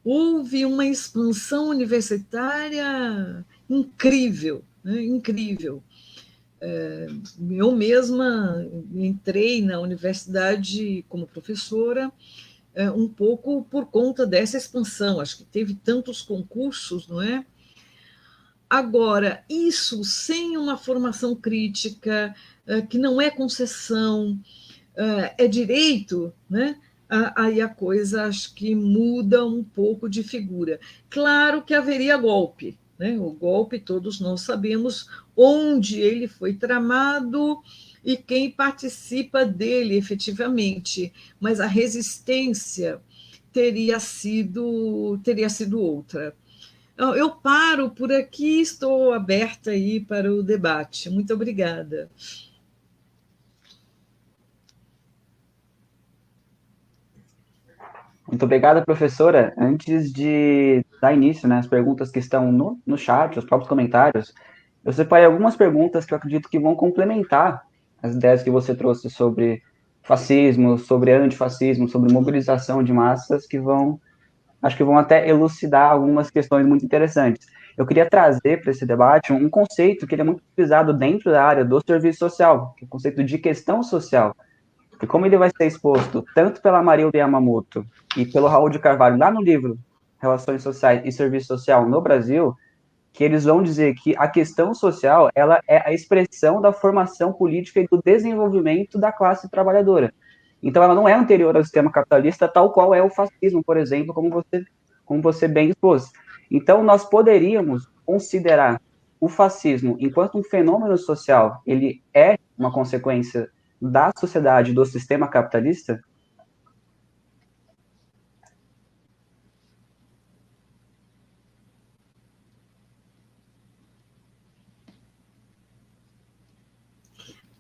houve uma expansão universitária incrível, né? Incrível. Eu mesma entrei na universidade como professora um pouco por conta dessa expansão. Acho que teve tantos concursos, não é? Agora, isso sem uma formação crítica, que não é concessão, é direito, né? Aí a coisa acho que muda um pouco de figura. Claro que haveria golpe, né? O golpe, todos nós sabemos onde ele foi tramado e quem participa dele efetivamente, mas a resistência teria sido outra. Eu paro por aqui, estou aberta aí para o debate. Muito obrigada. Muito obrigada, professora. Antes de dar início, né, as perguntas que estão no chat, os próprios comentários, eu separei algumas perguntas que eu acredito que vão complementar as ideias que você trouxe sobre fascismo, sobre antifascismo, sobre mobilização de massas, acho que vão até elucidar algumas questões muito interessantes. Eu queria trazer para esse debate um conceito que ele é muito utilizado dentro da área do serviço social, que é o conceito de questão social. E como ele vai ser exposto tanto pela Marilda Yamamoto e pelo Raul de Carvalho lá no livro Relações Sociais e Serviço Social no Brasil, que eles vão dizer que a questão social ela é a expressão da formação política e do desenvolvimento da classe trabalhadora. Então, ela não é anterior ao sistema capitalista, tal qual é o fascismo, por exemplo, como você bem expôs. Então, nós poderíamos considerar o fascismo enquanto um fenômeno social, ele é uma consequência da sociedade, do sistema capitalista?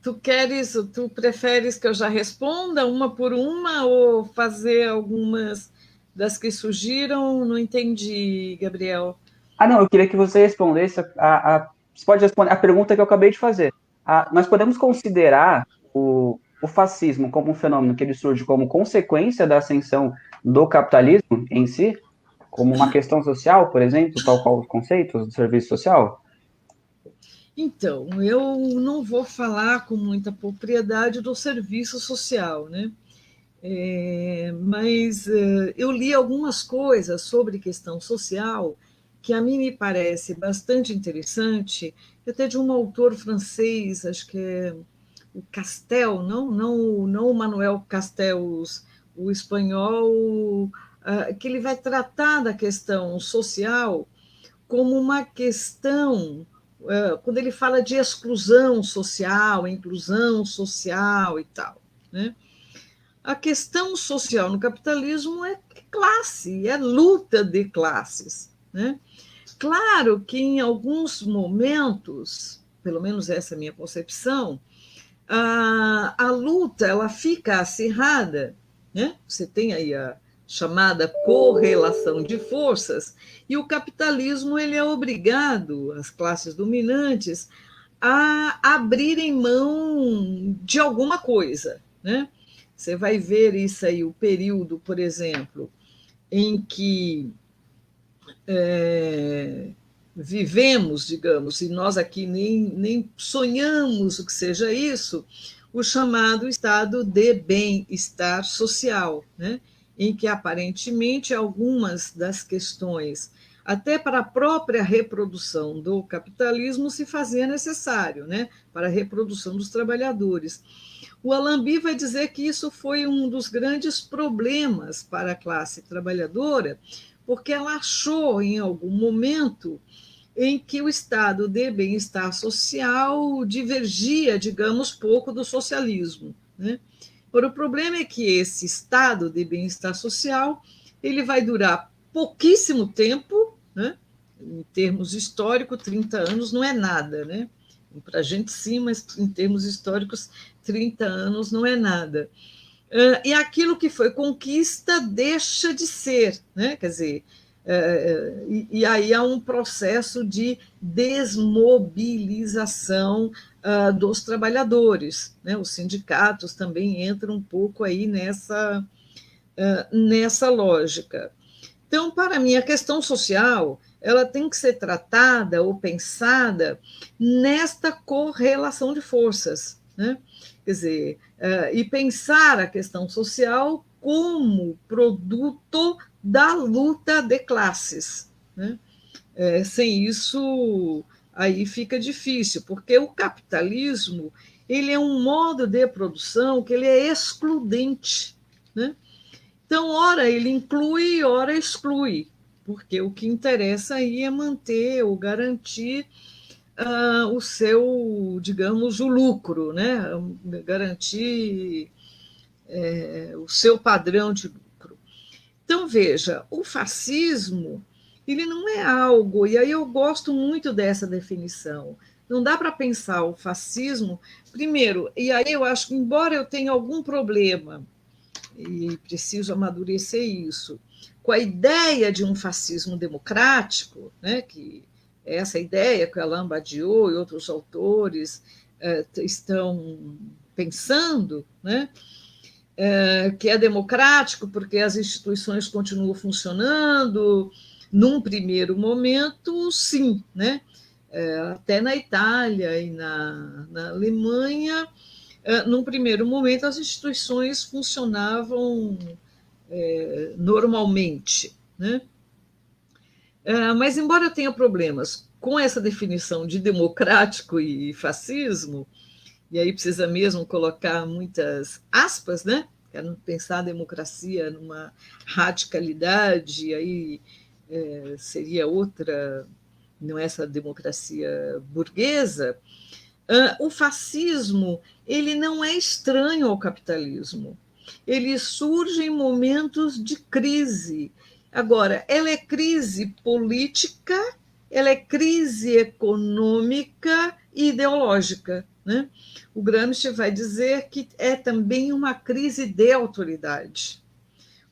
Tu preferes que eu já responda uma por uma ou fazer algumas das que surgiram? Não entendi, Gabriel. Não, eu queria que você respondesse você pode responder a pergunta que eu acabei de fazer. Nós podemos considerar o fascismo como um fenômeno que ele surge como consequência da ascensão do capitalismo em si, como uma questão social, por exemplo, tal qual os conceitos do serviço social? Então, eu não vou falar com muita propriedade do serviço social, né? Mas eu li algumas coisas sobre questão social que a mim me parece bastante interessante, até de um autor francês, acho que é o Castel, não o Manuel Castells, o espanhol, que ele vai tratar da questão social como uma questão, quando ele fala de exclusão social, inclusão social e tal, né? A questão social no capitalismo é classe, é luta de classes, né? Claro que em alguns momentos, pelo menos essa é a minha concepção, a luta ela fica acirrada, né? Você tem aí a chamada correlação de forças, e o capitalismo ele é obrigado, as classes dominantes, a abrirem mão de alguma coisa, né? Você vai ver isso aí, o período, por exemplo, em que é, vivemos, digamos, e nós aqui nem sonhamos o que seja isso, o chamado estado de bem-estar social, né? Em que aparentemente algumas das questões, até para a própria reprodução do capitalismo, se fazia necessário, né? Para a reprodução dos trabalhadores. O Allambi vai dizer que isso foi um dos grandes problemas para a classe trabalhadora, porque ela achou em algum momento em que o estado de bem-estar social divergia, digamos, pouco do socialismo, né? Ora, o problema é que esse estado de bem-estar social ele vai durar pouquíssimo tempo, né? Em termos históricos, 30 anos não é nada, né? Para a gente sim, mas em termos históricos, 30 anos não é nada. E aquilo que foi conquista deixa de ser, né? Quer dizer, e aí há um processo de desmobilização dos trabalhadores, né? Os sindicatos também entram um pouco aí nessa lógica. Então, para mim, a questão social ela tem que ser tratada ou pensada nesta correlação de forças, né? Quer dizer, e pensar a questão social como produto da luta de classes, né? Sem isso, aí fica difícil, porque o capitalismo ele é um modo de produção que ele é excludente, né? Então, ora ele inclui, ora exclui, porque o que interessa aí é manter ou garantir o seu, digamos, o lucro, né? Garantir o seu padrão de lucro. Então, veja, o fascismo, ele não é algo, e aí eu gosto muito dessa definição, não dá para pensar o fascismo, primeiro, e aí eu acho que, embora eu tenha algum problema e preciso amadurecer isso, com a ideia de um fascismo democrático, né, que é essa ideia que Alain Badiou e outros autores estão pensando, né, que é democrático porque as instituições continuam funcionando. Num primeiro momento, sim, né? Até na Itália e na Alemanha, num primeiro momento, as instituições funcionavam normalmente, né? Mas, embora eu tenha problemas com essa definição de democrático e fascismo, e aí precisa mesmo colocar muitas aspas, né? Quero pensar a democracia numa radicalidade, aí seria outra, não é essa democracia burguesa. O fascismo ele não é estranho ao capitalismo. Ele surge em momentos de crise. Agora, ela é crise política, ela é crise econômica e ideológica, né? O Gramsci vai dizer que é também uma crise de autoridade.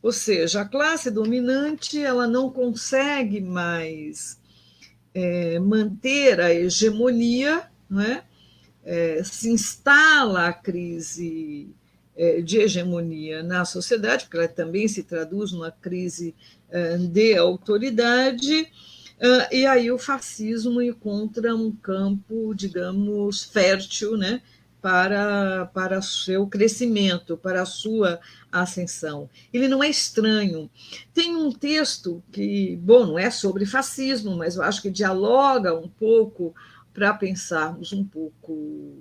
Ou seja, a classe dominante ela não consegue mais manter a hegemonia, não é? Se instala a crise de hegemonia na sociedade, porque ela também se traduz numa crise de autoridade, e aí o fascismo encontra um campo, digamos, fértil, né, para seu crescimento, para a sua ascensão. Ele não é estranho. Tem um texto que, bom, não é sobre fascismo, mas eu acho que dialoga um pouco para pensarmos um pouco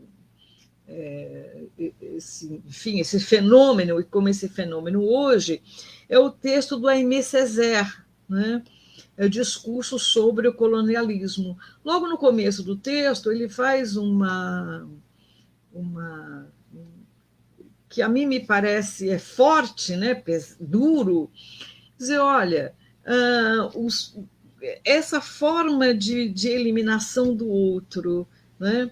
esse fenômeno e como esse fenômeno hoje é o texto do Aimé Césaire, né? É o discurso sobre o colonialismo. Logo no começo do texto, ele faz uma que a mim me parece forte, né? Duro, dizer, olha, essa forma de eliminação do outro, né?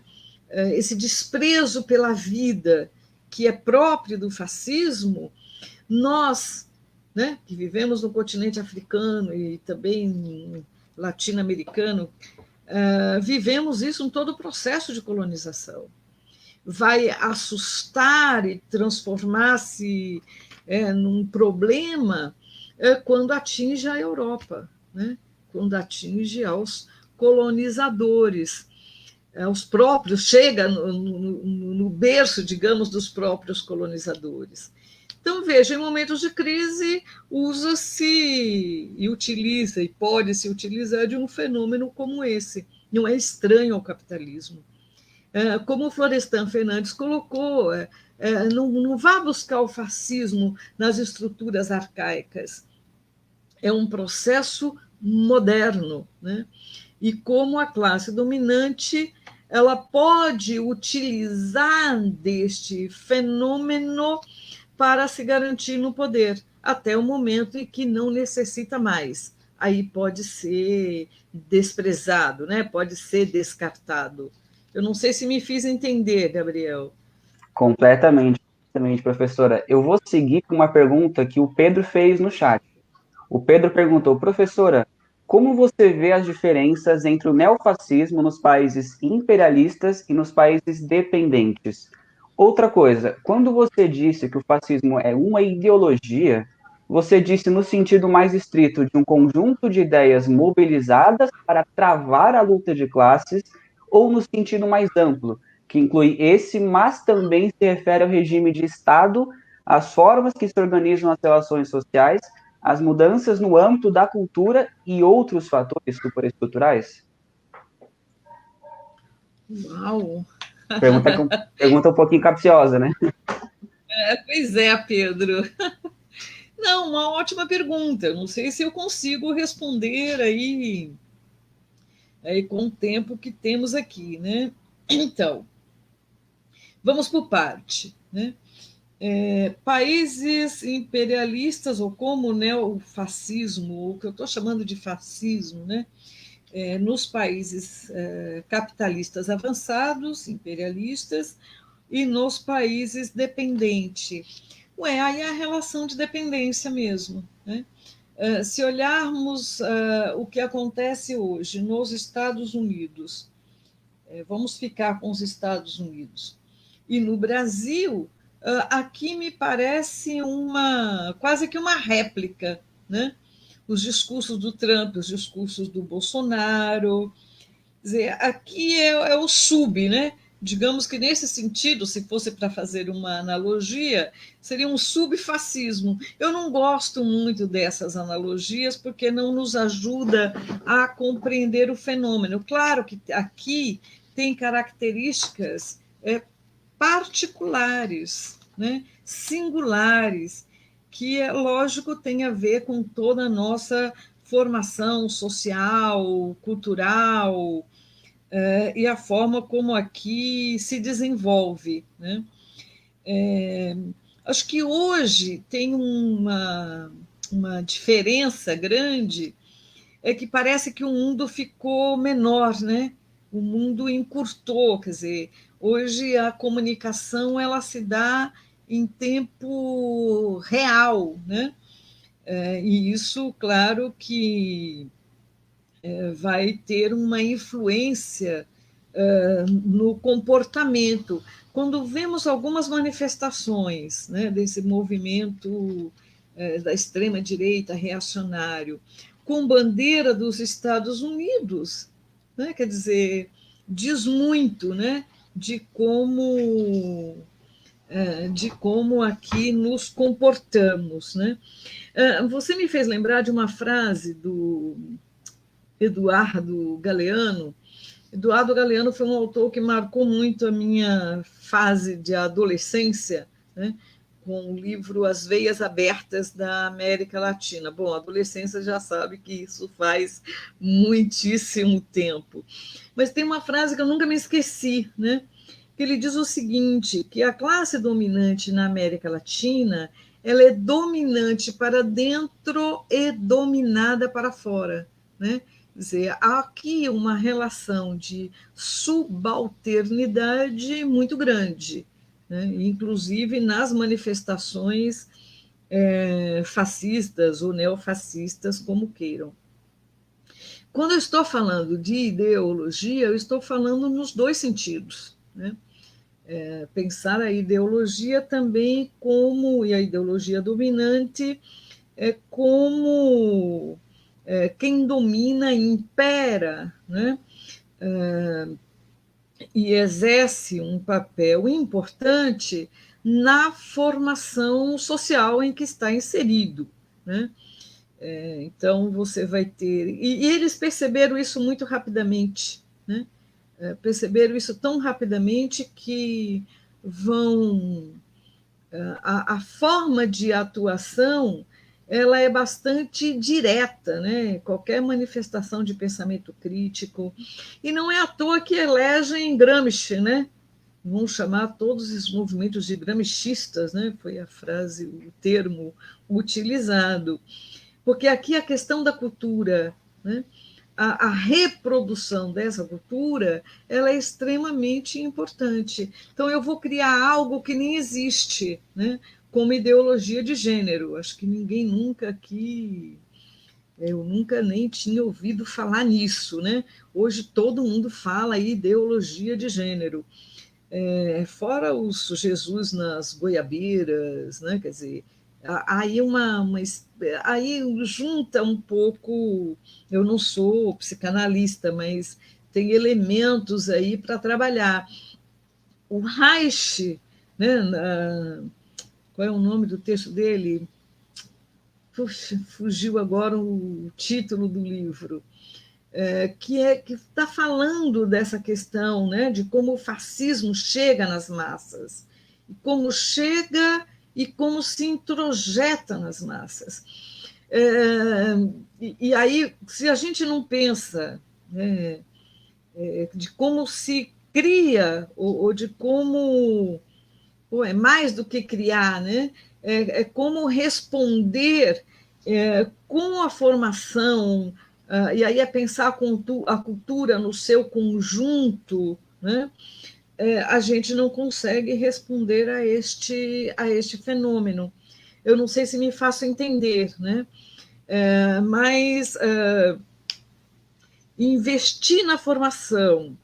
Esse desprezo pela vida que é próprio do fascismo, nós, né, que vivemos no continente africano e também latino-americano, vivemos isso em todo o processo de colonização. Vai assustar e transformar-se num problema quando atinge a Europa, né? Quando atinge aos colonizadores, os próprios, chega no berço, digamos, dos próprios colonizadores. Então, veja, em momentos de crise, usa-se e utiliza, e pode se utilizar de um fenômeno como esse. Não é estranho ao capitalismo. Como o Florestan Fernandes colocou, não vá buscar o fascismo nas estruturas arcaicas. É um processo moderno, né? E como a classe dominante ela pode utilizar deste fenômeno para se garantir no poder, até o momento em que não necessita mais. Aí pode ser desprezado, né? Pode ser descartado. Eu não sei se me fiz entender, Gabriel. Completamente, completamente, professora. Eu vou seguir com uma pergunta que o Pedro fez no chat. O Pedro perguntou, professora, como você vê as diferenças entre o neofascismo nos países imperialistas e nos países dependentes? Outra coisa, quando você disse que o fascismo é uma ideologia, você disse no sentido mais estrito de um conjunto de ideias mobilizadas para travar a luta de classes, ou no sentido mais amplo, que inclui esse, mas também se refere ao regime de Estado, às formas que se organizam as relações sociais, as mudanças no âmbito da cultura e outros fatores superestruturais? Uau! Pergunta, pergunta um pouquinho capciosa, né? Pois é, Pedro. Não, uma ótima pergunta. Não sei se eu consigo responder aí com o tempo que temos aqui, né? Então, vamos por parte, né? Países imperialistas, ou como neofascismo, ou o que eu estou chamando de fascismo, né? Nos países capitalistas avançados, imperialistas, e nos países dependentes. Aí é a relação de dependência mesmo, né? Se olharmos o que acontece hoje nos Estados Unidos, vamos ficar com os Estados Unidos, e no Brasil, aqui me parece quase que uma réplica, né? Os discursos do Trump, os discursos do Bolsonaro. Quer dizer, aqui é o sub, né? Digamos que nesse sentido, se fosse para fazer uma analogia, seria um subfascismo. Eu não gosto muito dessas analogias porque não nos ajuda a compreender o fenômeno. Claro que aqui tem características particulares, né? Singulares, que é lógico tem a ver com toda a nossa formação social, cultural, e a forma como aqui se desenvolve, né? Acho que hoje tem uma diferença grande, é que parece que o mundo ficou menor, né? O mundo encurtou, quer dizer, hoje a comunicação ela se dá em tempo real, né? E isso, claro que vai ter uma influência no comportamento. Quando vemos algumas manifestações, né, desse movimento da extrema-direita reacionário, com bandeira dos Estados Unidos, né, quer dizer, diz muito, né, de como aqui nos comportamos, né? Você me fez lembrar de uma frase do Eduardo Galeano. Eduardo Galeano foi um autor que marcou muito a minha fase de adolescência, né? Com o livro As Veias Abertas da América Latina. Bom, a adolescência já sabe que isso faz muitíssimo tempo. Mas tem uma frase que eu nunca me esqueci, né? Que ele diz o seguinte, que a classe dominante na América Latina, ela é dominante para dentro e dominada para fora, né? Quer dizer, há aqui uma relação de subalternidade muito grande, né? Inclusive nas manifestações fascistas ou neofascistas, como queiram. Quando eu estou falando de ideologia, eu estou falando nos dois sentidos, né? Pensar a ideologia também como, e a ideologia dominante, como quem domina, impera, né? E exerce um papel importante na formação social em que está inserido, né? Então, você vai ter. E eles perceberam isso muito rapidamente, né? Perceberam isso tão rapidamente que vão. A forma de atuação ela é bastante direta, né? Qualquer manifestação de pensamento crítico. E não é à toa que elegem Gramsci, né? Vão chamar todos os movimentos de gramscistas, né? Foi a frase, o termo utilizado. Porque aqui a questão da cultura, né? A reprodução dessa cultura ela é extremamente importante. Então, eu vou criar algo que nem existe, né? Como ideologia de gênero. Acho que ninguém nunca aqui. Eu nunca nem tinha ouvido falar nisso, né? Hoje todo mundo fala aí ideologia de gênero. Fora os Jesus nas goiabeiras, né? Quer dizer, aí aí junta um pouco. Eu não sou psicanalista, mas tem elementos aí para trabalhar. O Reich, né? Qual é o nome do texto dele? Puxa, fugiu agora o título do livro. Que está falando dessa questão, né, de como o fascismo chega nas massas, e como chega e como se introjeta nas massas. E aí, se a gente não pensa, né, de como se cria, ou de como. Ou é mais do que criar, né? Como responder com a formação, e aí é pensar a cultura no seu conjunto, né? A gente não consegue responder a este fenômeno. Eu não sei se me faço entender, né? Mas investir na formação,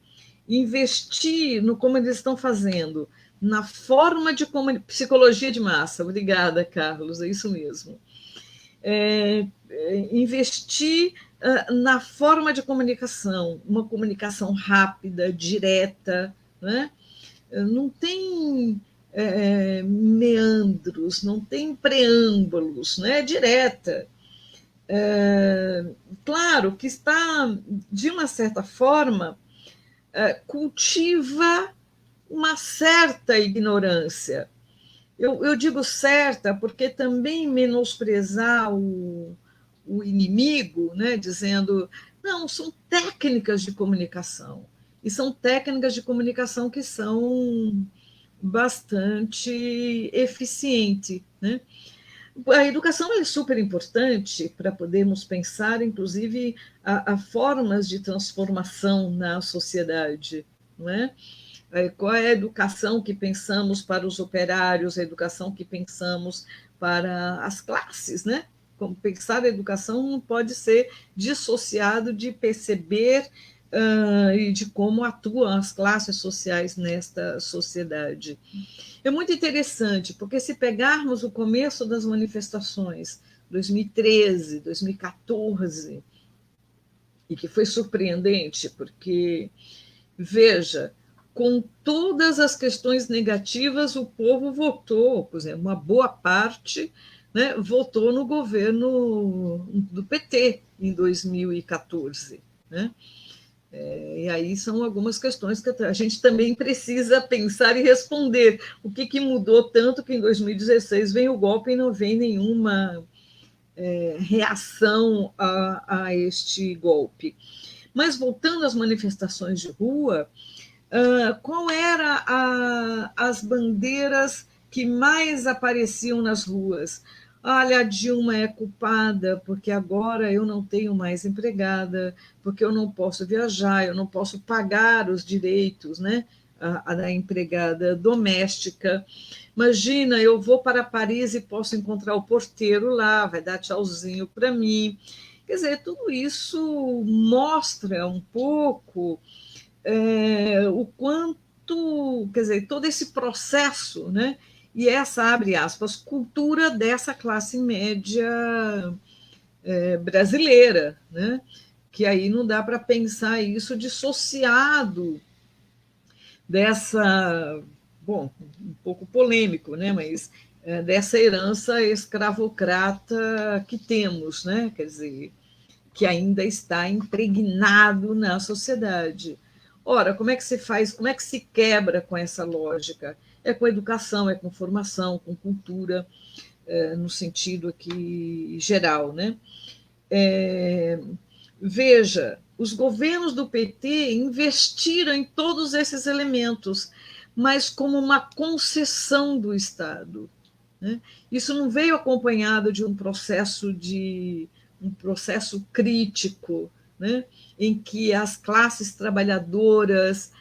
investir no como eles estão fazendo, na forma de psicologia de massa. Obrigada, Carlos, é isso mesmo. Investir na forma de comunicação, uma comunicação rápida, direta, né? Não tem meandros, não tem preâmbulos, né? Direta. Claro que está, de uma certa forma, cultiva uma certa ignorância. Eu digo certa porque também menosprezar o inimigo, né, dizendo, não, são técnicas de comunicação. E são técnicas de comunicação que são bastante eficientes, né? A educação é super importante para podermos pensar, inclusive, a formas de transformação na sociedade, não é? Qual é a educação que pensamos para os operários, a educação que pensamos para as classes, né? como pensar a educação não pode ser dissociado de perceber e de como atuam as classes sociais nesta sociedade. É muito interessante, porque se pegarmos o começo das manifestações, 2013, 2014, e que foi surpreendente, porque, veja, com todas as questões negativas, o povo votou, por exemplo, uma boa parte, né, votou no governo do PT em 2014. Né? E aí são algumas questões que a gente também precisa pensar e responder. O que mudou tanto que em 2016 vem o golpe e não vem nenhuma reação a este golpe? Mas voltando às manifestações de rua, qual era as bandeiras que mais apareciam nas ruas? Olha, a Dilma é culpada porque agora eu não tenho mais empregada, porque eu não posso viajar, eu não posso pagar os direitos, né, da empregada doméstica. Imagina, eu vou para Paris e posso encontrar o porteiro lá, vai dar tchauzinho para mim. Quer dizer, tudo isso mostra um pouco o quanto, quer dizer, todo esse processo, né? E essa, abre aspas, cultura dessa classe média brasileira, né? Que aí não dá para pensar isso dissociado dessa, bom, um pouco polêmico, né? Mas dessa herança escravocrata que temos, né? Quer dizer, que ainda está impregnado na sociedade. Ora, como é que se faz, como é que se quebra com essa lógica? É com educação, é com formação, com cultura, no sentido aqui geral. Né? Veja, os governos do PT investiram em todos esses elementos, mas como uma concessão do Estado. Né? Isso não veio acompanhado de um processo crítico, né? Em que as classes trabalhadoras,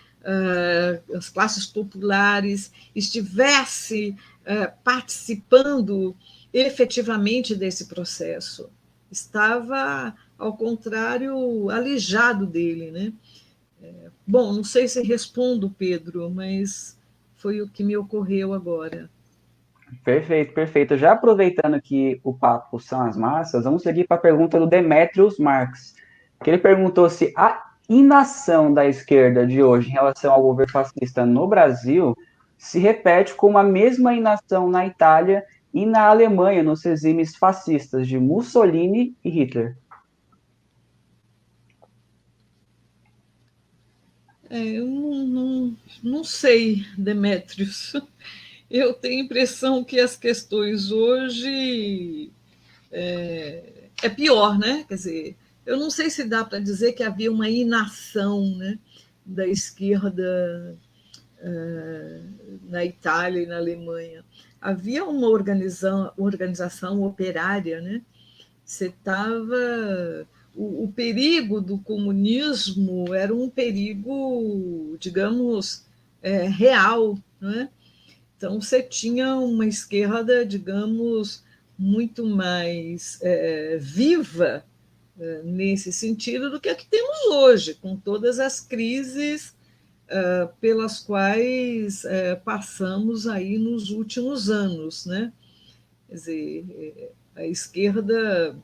as classes populares estivessem participando efetivamente desse processo. Estava, ao contrário, alijado dele. Né? Bom, não sei se respondo, Pedro, mas foi o que me ocorreu agora. Perfeito, perfeito. Já aproveitando que o papo são as massas, vamos seguir para a pergunta do Demetrius Marx, que ele perguntou se a inação da esquerda de hoje em relação ao governo fascista no Brasil se repete com a mesma inação na Itália e na Alemanha, nos regimes fascistas de Mussolini e Hitler. Eu não sei, Demétrios. Eu tenho a impressão que as questões hoje é pior, né? Quer dizer, eu não sei se dá para dizer que havia uma inação, né, da esquerda na Itália e na Alemanha. Havia uma organização operária, né? Você estava. O perigo do comunismo era um perigo, digamos, real, né? Então, você tinha uma esquerda, digamos, muito mais viva nesse sentido do que a que temos hoje, com todas as crises pelas quais passamos aí nos últimos anos. Né? Quer dizer, a esquerda.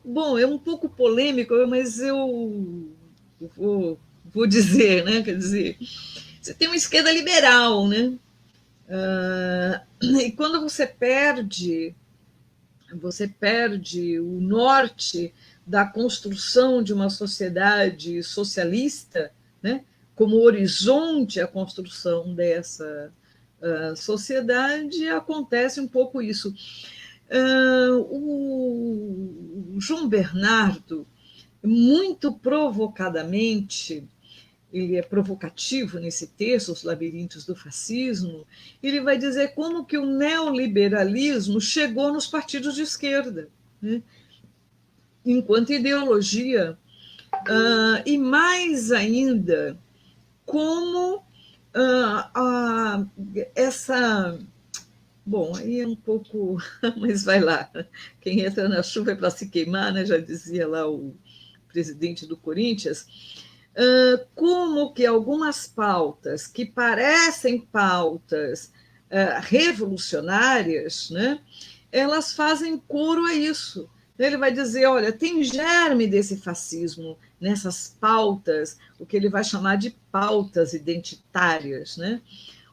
Bom, é um pouco polêmico, mas eu vou dizer, né? Quer dizer, você tem uma esquerda liberal, né? E quando você perde o norte da construção de uma sociedade socialista, né, como horizonte à construção dessa sociedade, acontece um pouco isso. O João Bernardo, muito provocadamente, ele é provocativo nesse texto, Os Labirintos do Fascismo, ele vai dizer como que o neoliberalismo chegou nos partidos de esquerda, né? Enquanto ideologia, e mais ainda, como essa Bom, aí é um pouco, mas vai lá. Quem entra na chuva é para se queimar, né? Já dizia lá o presidente do Corinthians. Como que algumas pautas que parecem pautas revolucionárias, né? Elas fazem coro a isso. Ele vai dizer, olha, tem germe desse fascismo nessas pautas, o que ele vai chamar de pautas identitárias, né?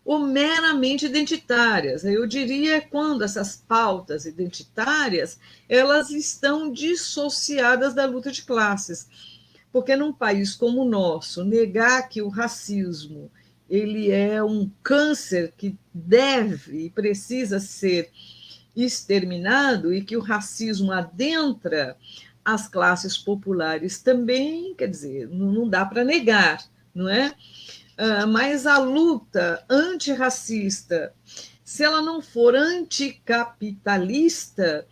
Ou meramente identitárias. Eu diria quando essas pautas identitárias elas estão dissociadas da luta de classes. Porque num país como o nosso, negar que o racismo ele é um câncer que deve e precisa ser exterminado e que o racismo adentra as classes populares também, quer dizer, não dá para negar, não é? Mas a luta antirracista, se ela não for anticapitalista,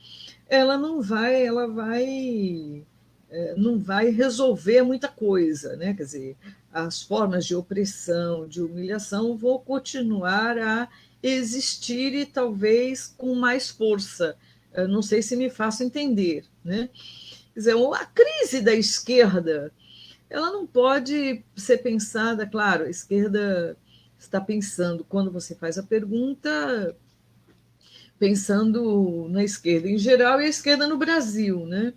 não vai resolver muita coisa, né? Quer dizer, as formas de opressão, de humilhação vão continuar a existir e talvez com mais força. Eu não sei se me faço entender, né? Quer dizer, a crise da esquerda ela não pode ser pensada, claro, a esquerda está pensando, quando você faz a pergunta, pensando na esquerda em geral e a esquerda no Brasil, né?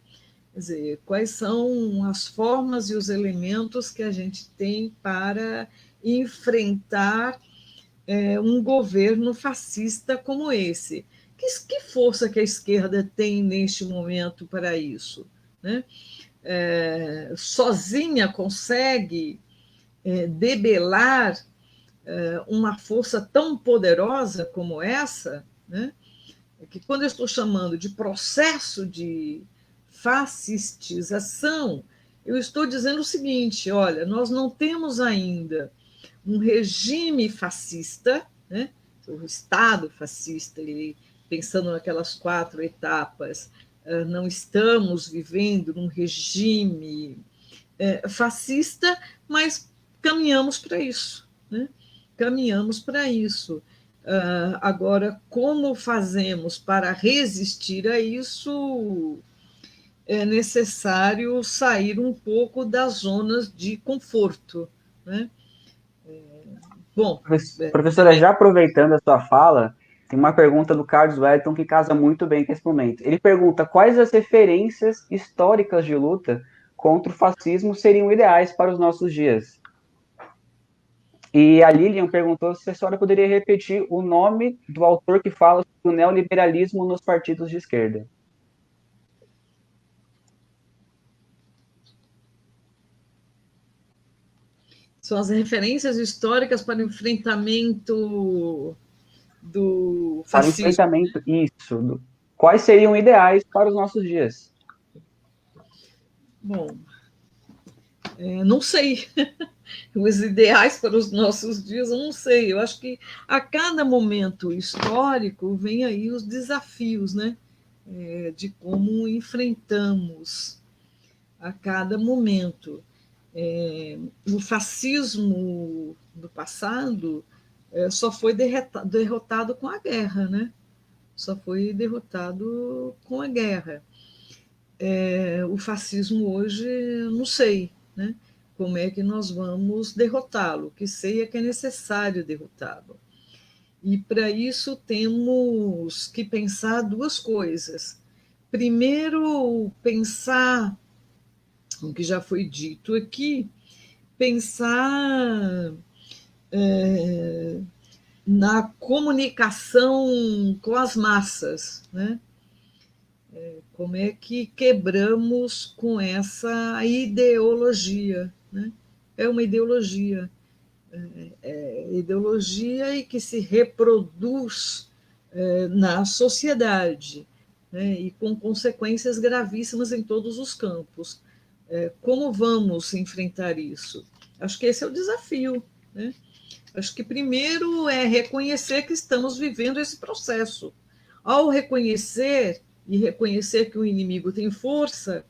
Quer dizer, quais são as formas e os elementos que a gente tem para enfrentar um governo fascista como esse? Que força que a esquerda tem neste momento para isso? Né? Sozinha consegue debelar uma força tão poderosa como essa, né? Que quando eu estou chamando de processo de fascistização, eu estou dizendo o seguinte: olha, nós não temos ainda um regime fascista, né? O Estado fascista, ele, pensando naquelas 4 etapas, não estamos vivendo num regime fascista, mas caminhamos para isso, né? Caminhamos para isso. Agora, como fazemos para resistir a isso? É necessário sair um pouco das zonas de conforto, né? Bom, Professora, já aproveitando a sua fala, tem uma pergunta do Carlos Wellington que casa muito bem com esse momento. Ele pergunta quais as referências históricas de luta contra o fascismo seriam ideais para os nossos dias. E a Lilian perguntou se a senhora poderia repetir o nome do autor que fala sobre o neoliberalismo nos partidos de esquerda. são as referências históricas para o enfrentamento do Para o fascismo. enfrentamento, isso. Quais seriam ideais para os nossos dias? Bom, não sei. Os ideais para os nossos dias, eu não sei. Eu acho que a cada momento histórico vem aí os desafios, né? De como enfrentamos a cada momento. O fascismo do passado só foi derrotado com a guerra, né? Só foi derrotado com a guerra. O fascismo hoje, não sei, né? Como é que nós vamos derrotá-lo? O que sei é que é necessário derrotá-lo. E para isso temos que pensar 2 coisas. Primeiro, pensar o que já foi dito aqui, pensar na comunicação com as massas, né? Como é que quebramos com essa ideologia, né? É uma ideologia, ideologia e que se reproduz na sociedade, né? E com consequências gravíssimas em todos os campos. Como vamos enfrentar isso? Acho que esse é o desafio, né? Acho que primeiro é reconhecer que estamos vivendo esse processo. Ao reconhecer e reconhecer que o inimigo tem força,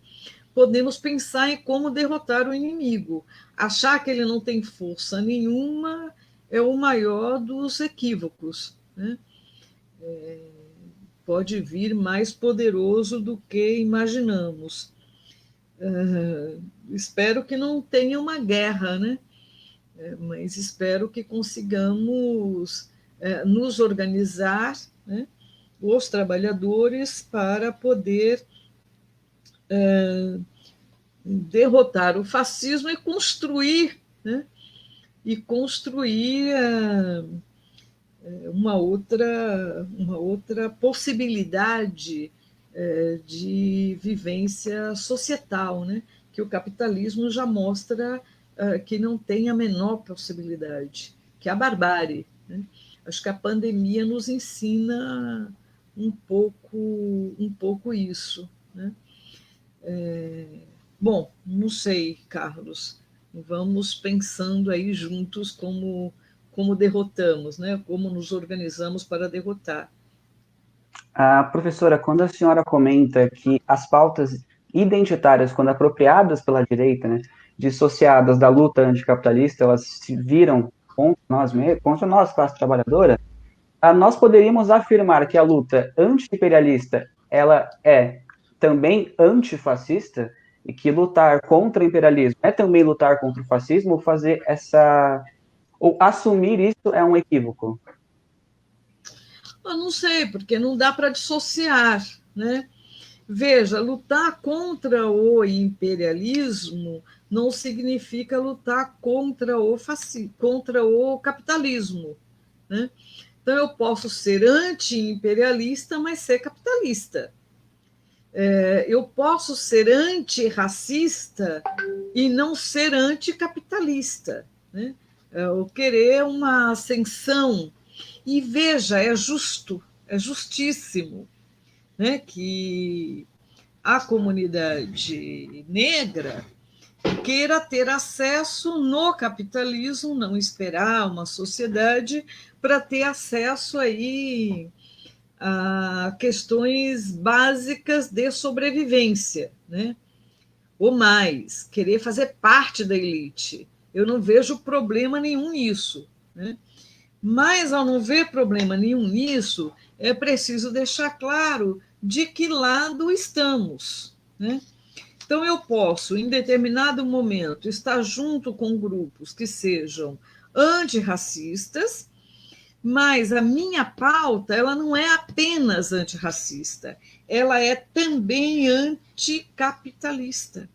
podemos pensar em como derrotar o inimigo. Achar que ele não tem força nenhuma é o maior dos equívocos, né? pode vir mais poderoso do que imaginamos. Espero que não tenha uma guerra, né? Mas espero que consigamos nos organizar, né, os trabalhadores, para poder derrotar o fascismo e construir, né, uma outra possibilidade de vivência societal, né, que o capitalismo já mostra que não tem a menor possibilidade, que é a barbárie, né? Acho que a pandemia nos ensina um pouco isso, né? Bom, não sei, Carlos. Vamos pensando aí juntos como derrotamos, né? Como nos organizamos para derrotar. Professora, quando a senhora comenta que as pautas identitárias, quando apropriadas pela direita, né, dissociadas da luta anticapitalista, elas se viram contra nós, classe trabalhadora, nós poderíamos afirmar que a luta anti-imperialista ela é também antifascista e que lutar contra o imperialismo é também lutar contra o fascismo, ou fazer ou assumir isso é um equívoco? Eu não sei, porque não dá para dissociar, né? Veja, lutar contra o imperialismo não significa lutar contra o capitalismo, né? Então, eu posso ser anti-imperialista, mas ser capitalista. Eu posso ser antirracista e não ser anticapitalista, né? Eu querer uma ascensão. E veja, é justo, é justíssimo, né, que a comunidade negra queira ter acesso no capitalismo, não esperar uma sociedade para ter acesso aí a questões básicas de sobrevivência, né? Ou mais, querer fazer parte da elite. Eu não vejo problema nenhum nisso, né? Mas, ao não ver problema nenhum nisso, é preciso deixar claro de que lado estamos, né? Então, eu posso, em determinado momento, estar junto com grupos que sejam antirracistas, mas a minha pauta, ela não é apenas antirracista, ela é também anticapitalista.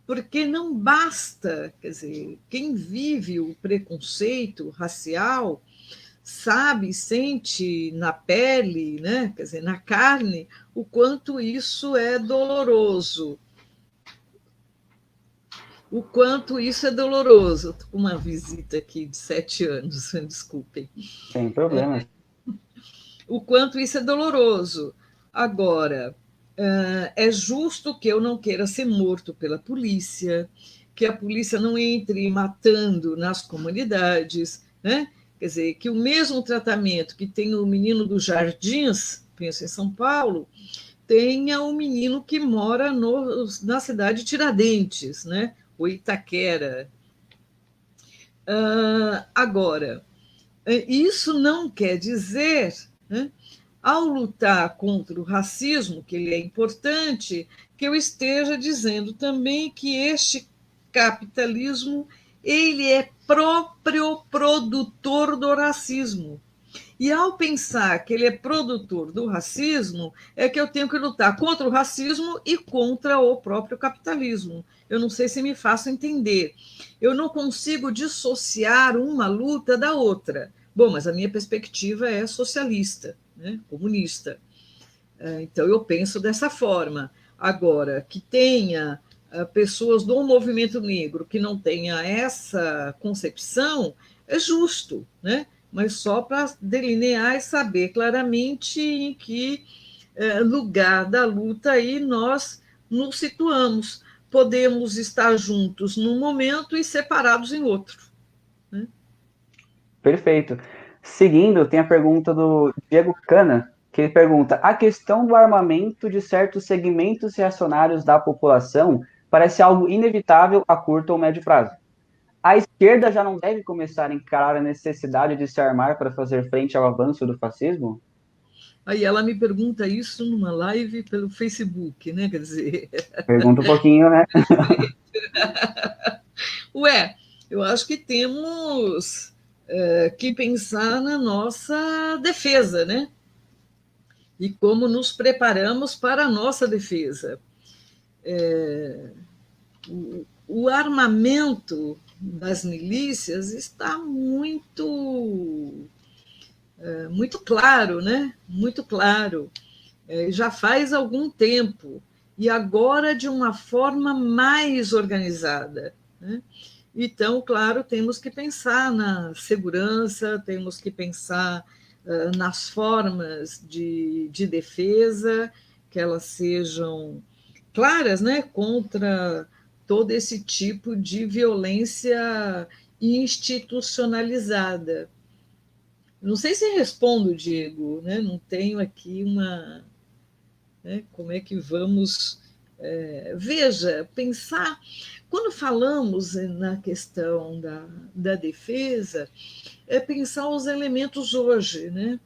Porque não basta, quer dizer, quem vive o preconceito racial sabe, sente na pele, né, quer dizer, na carne, o quanto isso é doloroso. O quanto isso é doloroso. Estou com uma visita aqui de 7 anos, desculpem. Sem problemas. O quanto isso é doloroso. Agora, é justo que eu não queira ser morto pela polícia, que a polícia não entre matando nas comunidades, né? Quer dizer, que o mesmo tratamento que tem o menino dos Jardins, penso em São Paulo, tenha o menino que mora na cidade de Tiradentes, né? Ou Itaquera. Agora, isso não quer dizer, né, ao lutar contra o racismo, que ele é importante, que eu esteja dizendo também que este capitalismo ele é próprio produtor do racismo. E ao pensar que ele é produtor do racismo, é que eu tenho que lutar contra o racismo e contra o próprio capitalismo. Eu não sei se me faço entender. Eu não consigo dissociar uma luta da outra. Bom, mas a minha perspectiva é socialista, né, comunista. Então eu penso dessa forma. Agora, que tenha pessoas do movimento negro que não tenha essa concepção, é justo, né? Mas só para delinear e saber claramente em que lugar da luta aí nós nos situamos. Podemos estar juntos num momento e separados em outro, né? Perfeito. Seguindo, tem a pergunta do Diego Cana, que ele pergunta: a questão do armamento de certos segmentos reacionários da população parece algo inevitável a curto ou médio prazo. A esquerda já não deve começar a encarar a necessidade de se armar para fazer frente ao avanço do fascismo? Aí ela me pergunta isso numa live pelo Facebook, né? Quer dizer, Pergunta um pouquinho, né? ué, eu acho que temos que pensar na nossa defesa, né? E como nos preparamos para a nossa defesa. O armamento das milícias está muito claro, né? Muito claro. Já faz algum tempo e agora de uma forma mais organizada, né? Então, claro, temos que pensar na segurança, temos que pensar nas formas de defesa, que elas sejam claras, né, contra todo esse tipo de violência institucionalizada. Não sei se respondo, Diego, né? Não tenho aqui uma, né, como é que vamos. Veja, pensar. Quando falamos na questão da defesa, é pensar os elementos hoje, né?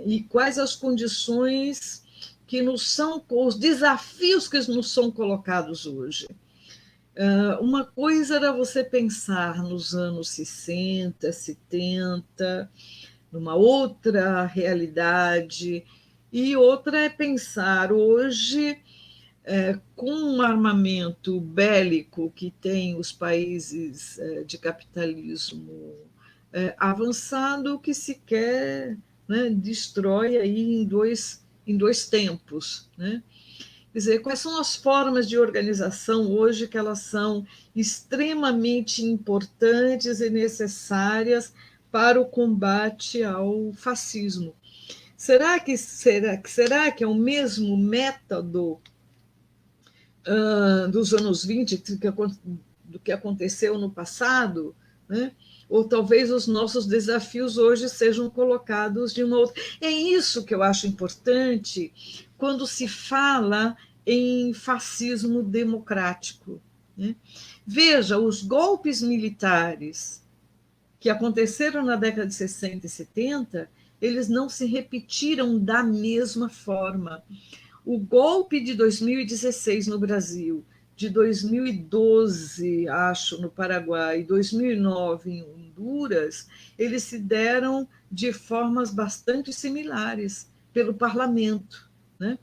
E quais as condições que nos são, os desafios que nos são colocados hoje. Uma coisa era você pensar nos anos 60, 70, numa outra realidade, e outra é pensar hoje com um armamento bélico que tem os países de capitalismo avançado, que se quer, né, destrói aí em dois tempos, né? Quer dizer, quais são as formas de organização hoje que elas são extremamente importantes e necessárias para o combate ao fascismo? Será que é o mesmo método dos anos 20 do que aconteceu no passado, né? Ou talvez os nossos desafios hoje sejam colocados de uma outra. É isso que eu acho importante quando se fala em fascismo democrático, né? Veja, os golpes militares que aconteceram na década de 60 e 70, eles não se repetiram da mesma forma. O golpe de 2016 no Brasil, de 2012, acho, no Paraguai, 2009 em Honduras, eles se deram de formas bastante similares pelo parlamento, né?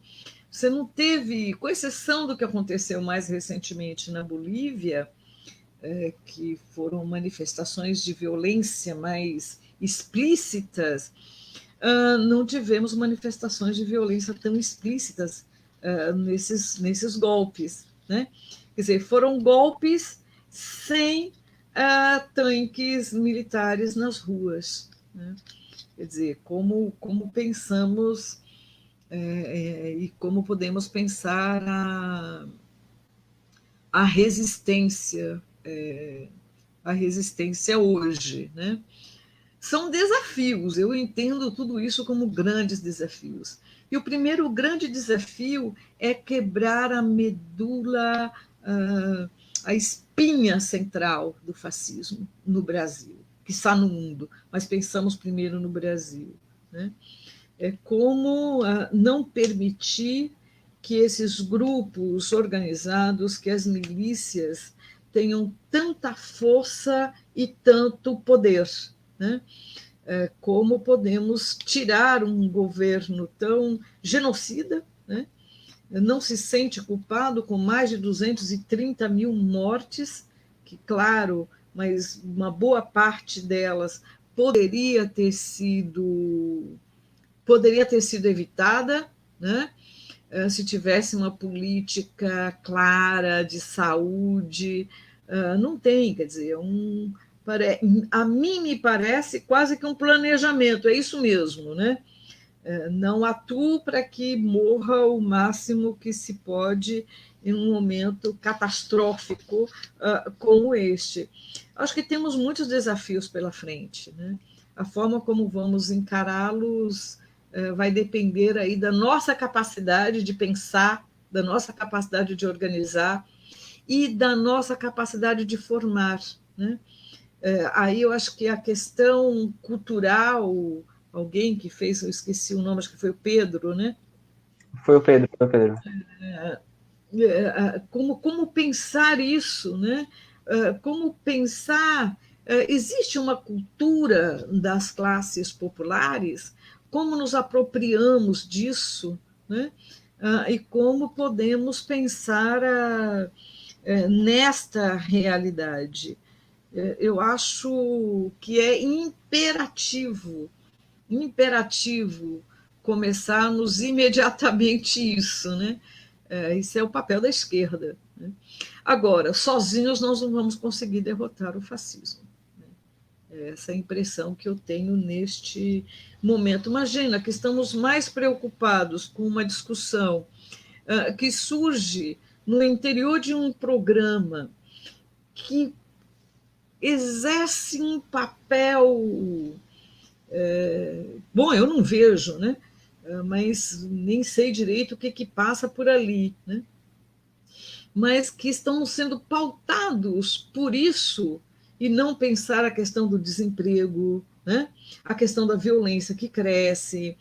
Você não teve, com exceção do que aconteceu mais recentemente na Bolívia, que foram manifestações de violência mais explícitas, não tivemos manifestações de violência tão explícitas nesses golpes, né? Quer dizer, foram golpes sem tanques militares nas ruas, né? Quer dizer, como pensamos e como podemos pensar a resistência, a resistência hoje, né? São desafios, eu entendo tudo isso como grandes desafios. E o primeiro grande desafio é quebrar a medula, a espinha central do fascismo no Brasil, que está no mundo, mas pensamos primeiro no Brasil, né? É como não permitir que esses grupos organizados, que as milícias tenham tanta força e tanto poder, né? Como podemos tirar um governo tão genocida, né? Não se sente culpado com mais de 230 mil mortes, que, claro, mas uma boa parte delas poderia ter sido evitada, né? Se tivesse uma política clara de saúde. Não tem, quer dizer, a mim me parece quase que um planejamento, é isso mesmo, né? Não atuo para que morra o máximo que se pode em um momento catastrófico como este. Acho que temos muitos desafios pela frente, né? A forma como vamos encará-los vai depender aí da nossa capacidade de pensar, da nossa capacidade de organizar e da nossa capacidade de formar, né? Aí eu acho que a questão cultural alguém que fez, eu esqueci o nome, acho que foi o Pedro, né? Foi o Pedro, foi o Pedro. Como pensar isso, né? Como pensar. Existe uma cultura das classes populares, como nos apropriamos disso, né? E como podemos pensar nesta realidade. Eu acho que é imperativo começarmos imediatamente isso, né? Isso é o papel da esquerda. Né? Agora, sozinhos nós não vamos conseguir derrotar o fascismo. Essa é a impressão que eu tenho neste momento. Imagina que estamos mais preocupados com uma discussão que surge no interior de um programa que exerce um papel. Bom, eu não vejo, né? Mas nem sei direito o que passa por ali, né? Mas que estão sendo pautados por isso e não pensar a questão do desemprego, né? A questão da violência que cresce,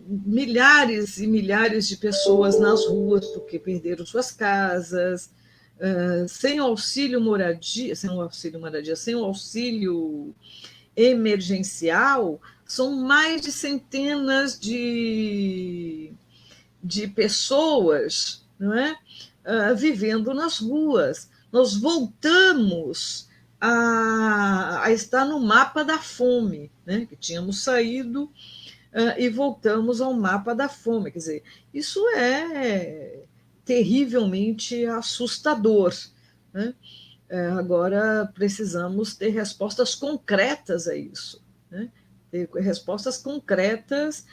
milhares e milhares de pessoas nas ruas porque perderam suas casas, sem sem o auxílio emergencial, são mais de centenas de pessoas, não é? Vivendo nas ruas. Nós voltamos a estar no mapa da fome, né? Que tínhamos saído e voltamos ao mapa da fome. Quer dizer, isso é terrivelmente assustador. Né? Agora precisamos ter respostas concretas a isso, né? Ter respostas concretas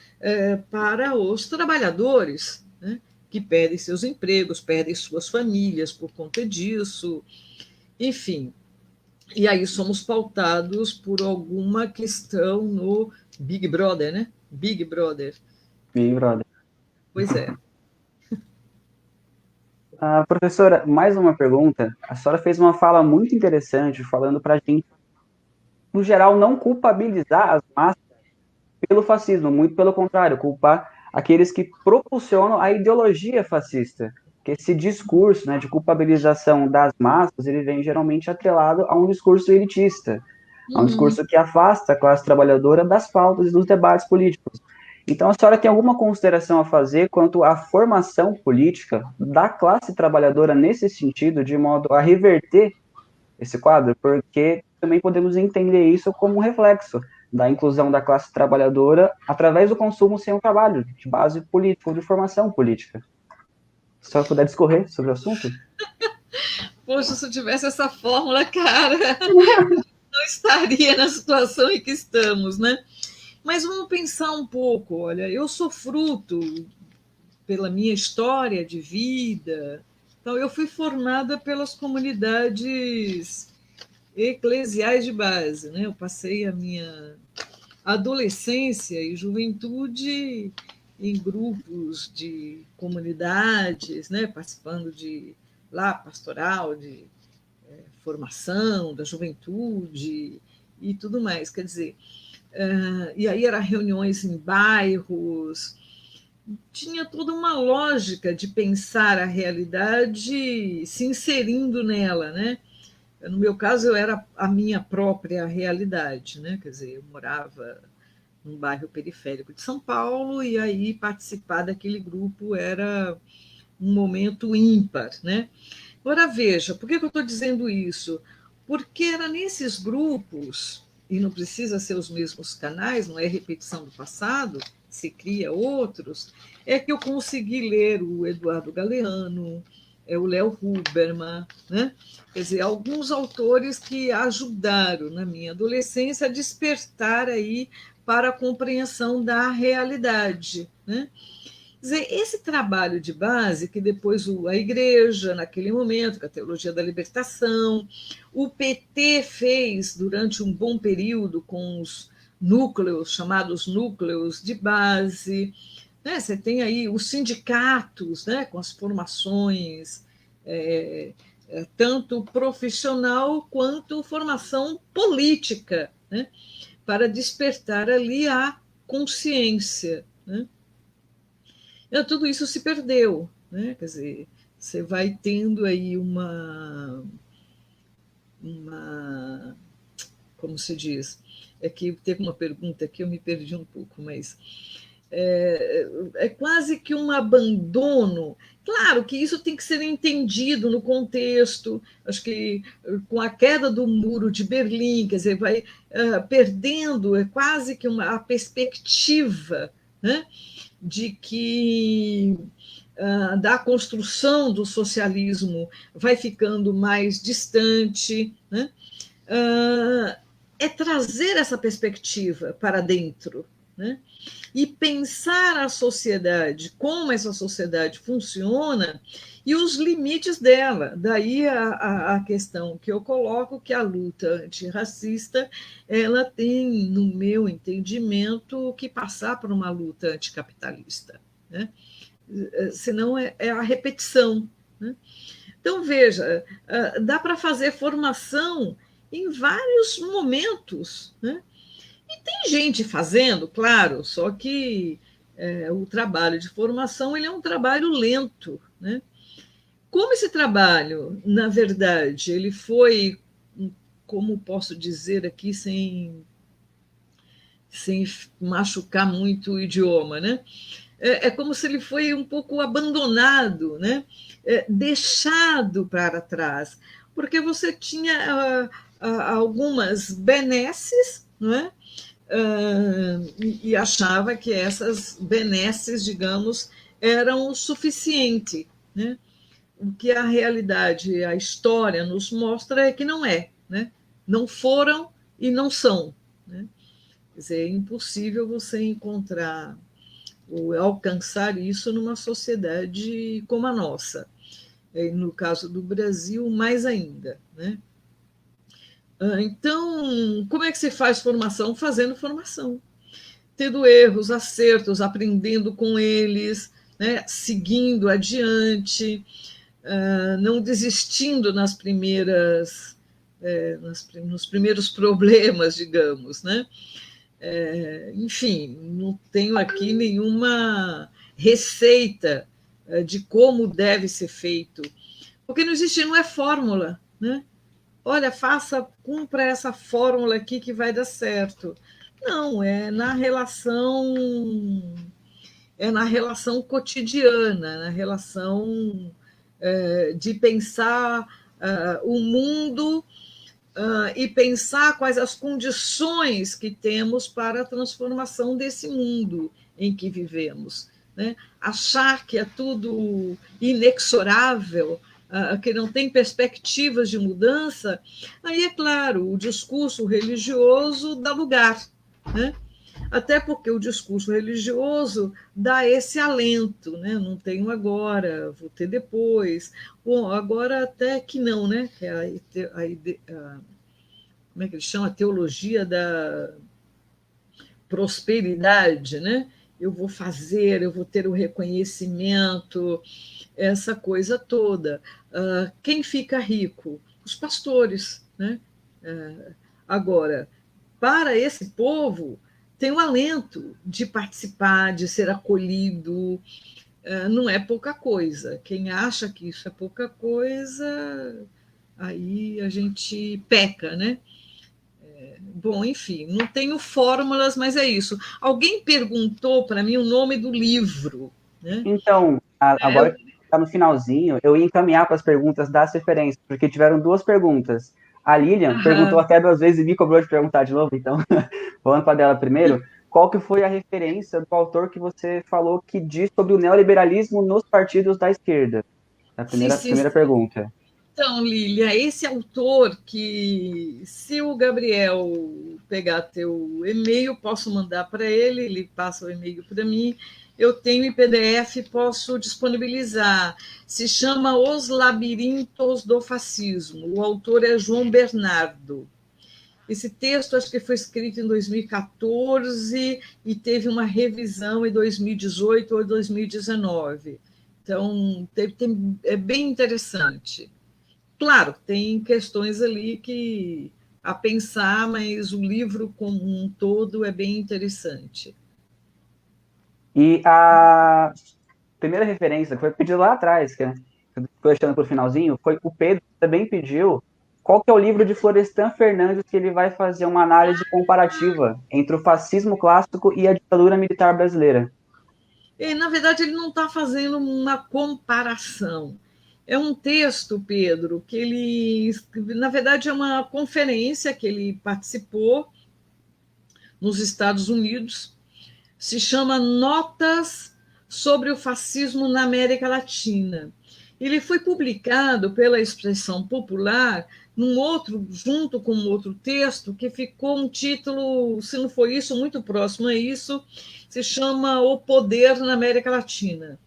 para os trabalhadores, né? Que perdem seus empregos, perdem suas famílias por conta disso, enfim. E aí somos pautados por alguma questão no Big Brother, né? Big Brother. Big Brother. Pois é. Professora, mais uma pergunta. A senhora fez uma fala muito interessante, falando para a gente, no geral, não culpabilizar as massas pelo fascismo, muito pelo contrário, culpar aqueles que propulsionam a ideologia fascista. Que esse discurso, né, de culpabilização das massas, ele vem geralmente atrelado a um discurso elitista, a um discurso que afasta a classe trabalhadora das pautas e dos debates políticos. Então, a senhora tem alguma consideração a fazer quanto à formação política da classe trabalhadora nesse sentido, de modo a reverter esse quadro? Porque também podemos entender isso como um reflexo da inclusão da classe trabalhadora através do consumo sem o trabalho, de base política, ou de formação política. Se a senhora puder discorrer sobre o assunto? Poxa, se eu tivesse essa fórmula, cara, não estaria na situação em que estamos, né? Mas vamos pensar um pouco. Olha, eu sou fruto pela minha história de vida. Então, eu fui formada pelas comunidades eclesiais de base, né? Eu passei a minha adolescência e juventude em grupos de comunidades, né? Participando de pastoral, de formação da juventude e tudo mais. Quer dizer, e aí eram reuniões em bairros, tinha toda uma lógica de pensar a realidade se inserindo nela, né? No meu caso, eu era a minha própria realidade, né? Quer dizer, eu morava num bairro periférico de São Paulo e aí participar daquele grupo era um momento ímpar, né? Agora veja, por que eu estou dizendo isso? Porque era nesses grupos, e não precisa ser os mesmos canais, não é repetição do passado, se cria outros, é que eu consegui ler o Eduardo Galeano, o Léo Huberman, né? Quer dizer, alguns autores que ajudaram na minha adolescência a despertar aí para a compreensão da realidade, né? Quer dizer, esse trabalho de base que depois a igreja, naquele momento, com a teologia da libertação, o PT fez durante um bom período com os núcleos, chamados núcleos de base, né? Você tem aí os sindicatos, né? Com as formações, tanto profissional quanto formação política, né? para despertar ali a consciência, né? Então, tudo isso se perdeu, né? Quer dizer, você vai tendo aí uma, como se diz, é que teve uma pergunta que eu me perdi um pouco, mas é quase que um abandono. Claro que isso tem que ser entendido no contexto. Acho que com a queda do muro de Berlim, quer dizer, vai perdendo, é quase que a perspectiva, né, de que da construção do socialismo vai ficando mais distante, né? É trazer essa perspectiva para dentro, né? E pensar a sociedade, como essa sociedade funciona e os limites dela. Daí a questão que eu coloco, que a luta antirracista ela tem, no meu entendimento, que passar por uma luta anticapitalista, né? Senão é a repetição, né? Então, veja, dá para fazer formação em vários momentos, né? E tem gente fazendo, claro, só que o trabalho de formação ele é um trabalho lento, né? Como esse trabalho, na verdade, ele foi, como posso dizer aqui sem machucar muito o idioma, né? É como se ele foi um pouco abandonado, né? Deixado para trás, porque você tinha algumas benesses, não é? E achava que essas benesses, digamos, eram o suficiente, né? O que a realidade, a história nos mostra é que não é, né? Não foram e não são, né? Quer dizer, é impossível você encontrar ou alcançar isso numa sociedade como a nossa. No caso do Brasil, mais ainda, né? Então, como é que se faz formação? Fazendo formação, tendo erros, acertos, aprendendo com eles, né? Seguindo adiante, não desistindo nos primeiros problemas, digamos, né? Enfim, não tenho aqui nenhuma receita de como deve ser feito, porque não existe, não é fórmula, né? Olha, faça, cumpra essa fórmula aqui que vai dar certo. Não, é na relação cotidiana, na relação de pensar o mundo e pensar quais as condições que temos para a transformação desse mundo em que vivemos, né? Achar que é tudo inexorável, que não tem perspectivas de mudança, aí é claro, o discurso religioso dá lugar, né? Até porque o discurso religioso dá esse alento, né? Não tenho agora, vou ter depois. Bom, agora até que não, né? Que é como é que eles chamam? A teologia da prosperidade, né? Eu vou fazer, eu vou ter o reconhecimento, essa coisa toda. Quem fica rico? Os pastores, né? Agora, para esse povo, tem o alento de participar, de ser acolhido, não é pouca coisa. Quem acha que isso é pouca coisa, aí a gente peca, né? Bom, enfim, não tenho fórmulas, mas é isso. Alguém perguntou para mim o nome do livro, né? Então, agora Eu, que está no finalzinho, eu ia encaminhar para as perguntas das referências, porque tiveram duas perguntas. A Lilian perguntou até duas vezes e me cobrou de perguntar de novo, então, falando para dela primeiro, qual que foi a referência do autor que você falou que diz sobre o neoliberalismo nos partidos da esquerda? A sim, sim, primeira sim. pergunta. Então, Lília, esse autor que, se o Gabriel pegar teu e-mail, posso mandar para ele, ele passa o e-mail para mim, eu tenho em PDF, posso disponibilizar. Se chama Os Labirintos do Fascismo. O autor é João Bernardo. Esse texto acho que foi escrito em 2014 e teve uma revisão em 2018 ou 2019. Então, é bem interessante. Claro, tem questões ali que a pensar, mas o livro como um todo é bem interessante. E a primeira referência que foi pedido lá atrás, que foi achando pro finalzinho, foi o Pedro que também pediu qual que é o livro de Florestan Fernandes que ele vai fazer uma análise comparativa entre o fascismo clássico e a ditadura militar brasileira. E, na verdade, ele não está fazendo uma comparação. É um texto, Pedro, que ele, na verdade, é uma conferência que ele participou nos Estados Unidos, se chama Notas sobre o Fascismo na América Latina. Ele foi publicado pela Expressão Popular num outro, junto com um outro texto, que ficou um título, se não foi isso, muito próximo a isso, se chama O Poder na América Latina.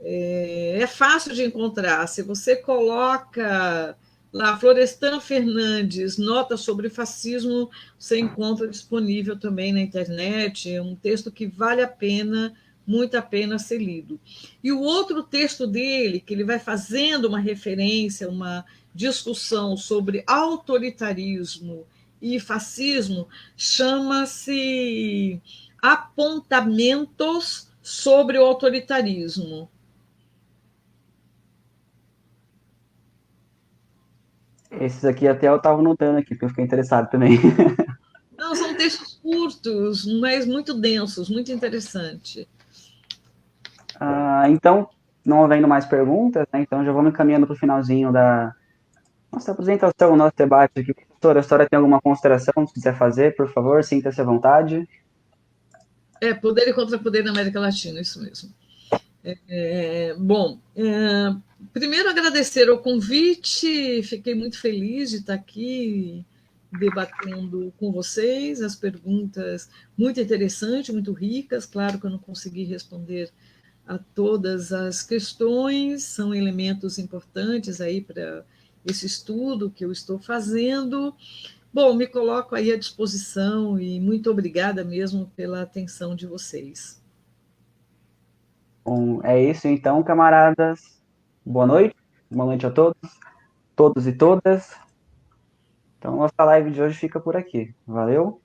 É fácil de encontrar. Se você coloca lá Florestan Fernandes, nota sobre fascismo, você encontra disponível também na internet. É um texto que vale a pena, muito a pena ser lido. E o outro texto dele, que ele vai fazendo uma referência, uma discussão sobre autoritarismo e fascismo, chama-se Apontamentos sobre o Autoritarismo. Esses aqui até eu estava notando aqui, porque eu fiquei interessado também. Não, são textos curtos, mas muito densos, muito interessante. Então, não havendo mais perguntas, né, então já vamos encaminhando para o finalzinho da nossa apresentação, nosso debate aqui. Professora, a senhora tem alguma consideração que quiser fazer, por favor, sinta-se à vontade. Poder e contrapoder na América Latina, isso mesmo. Bom, primeiro agradecer o convite, fiquei muito feliz de estar aqui debatendo com vocês, as perguntas muito interessantes, muito ricas, claro que eu não consegui responder a todas as questões, são elementos importantes aí para esse estudo que eu estou fazendo. Bom, me coloco aí à disposição e muito obrigada mesmo pela atenção de vocês. Bom, é isso então, camaradas. Boa noite a todos, todos e todas. Então, nossa live de hoje fica por aqui. Valeu!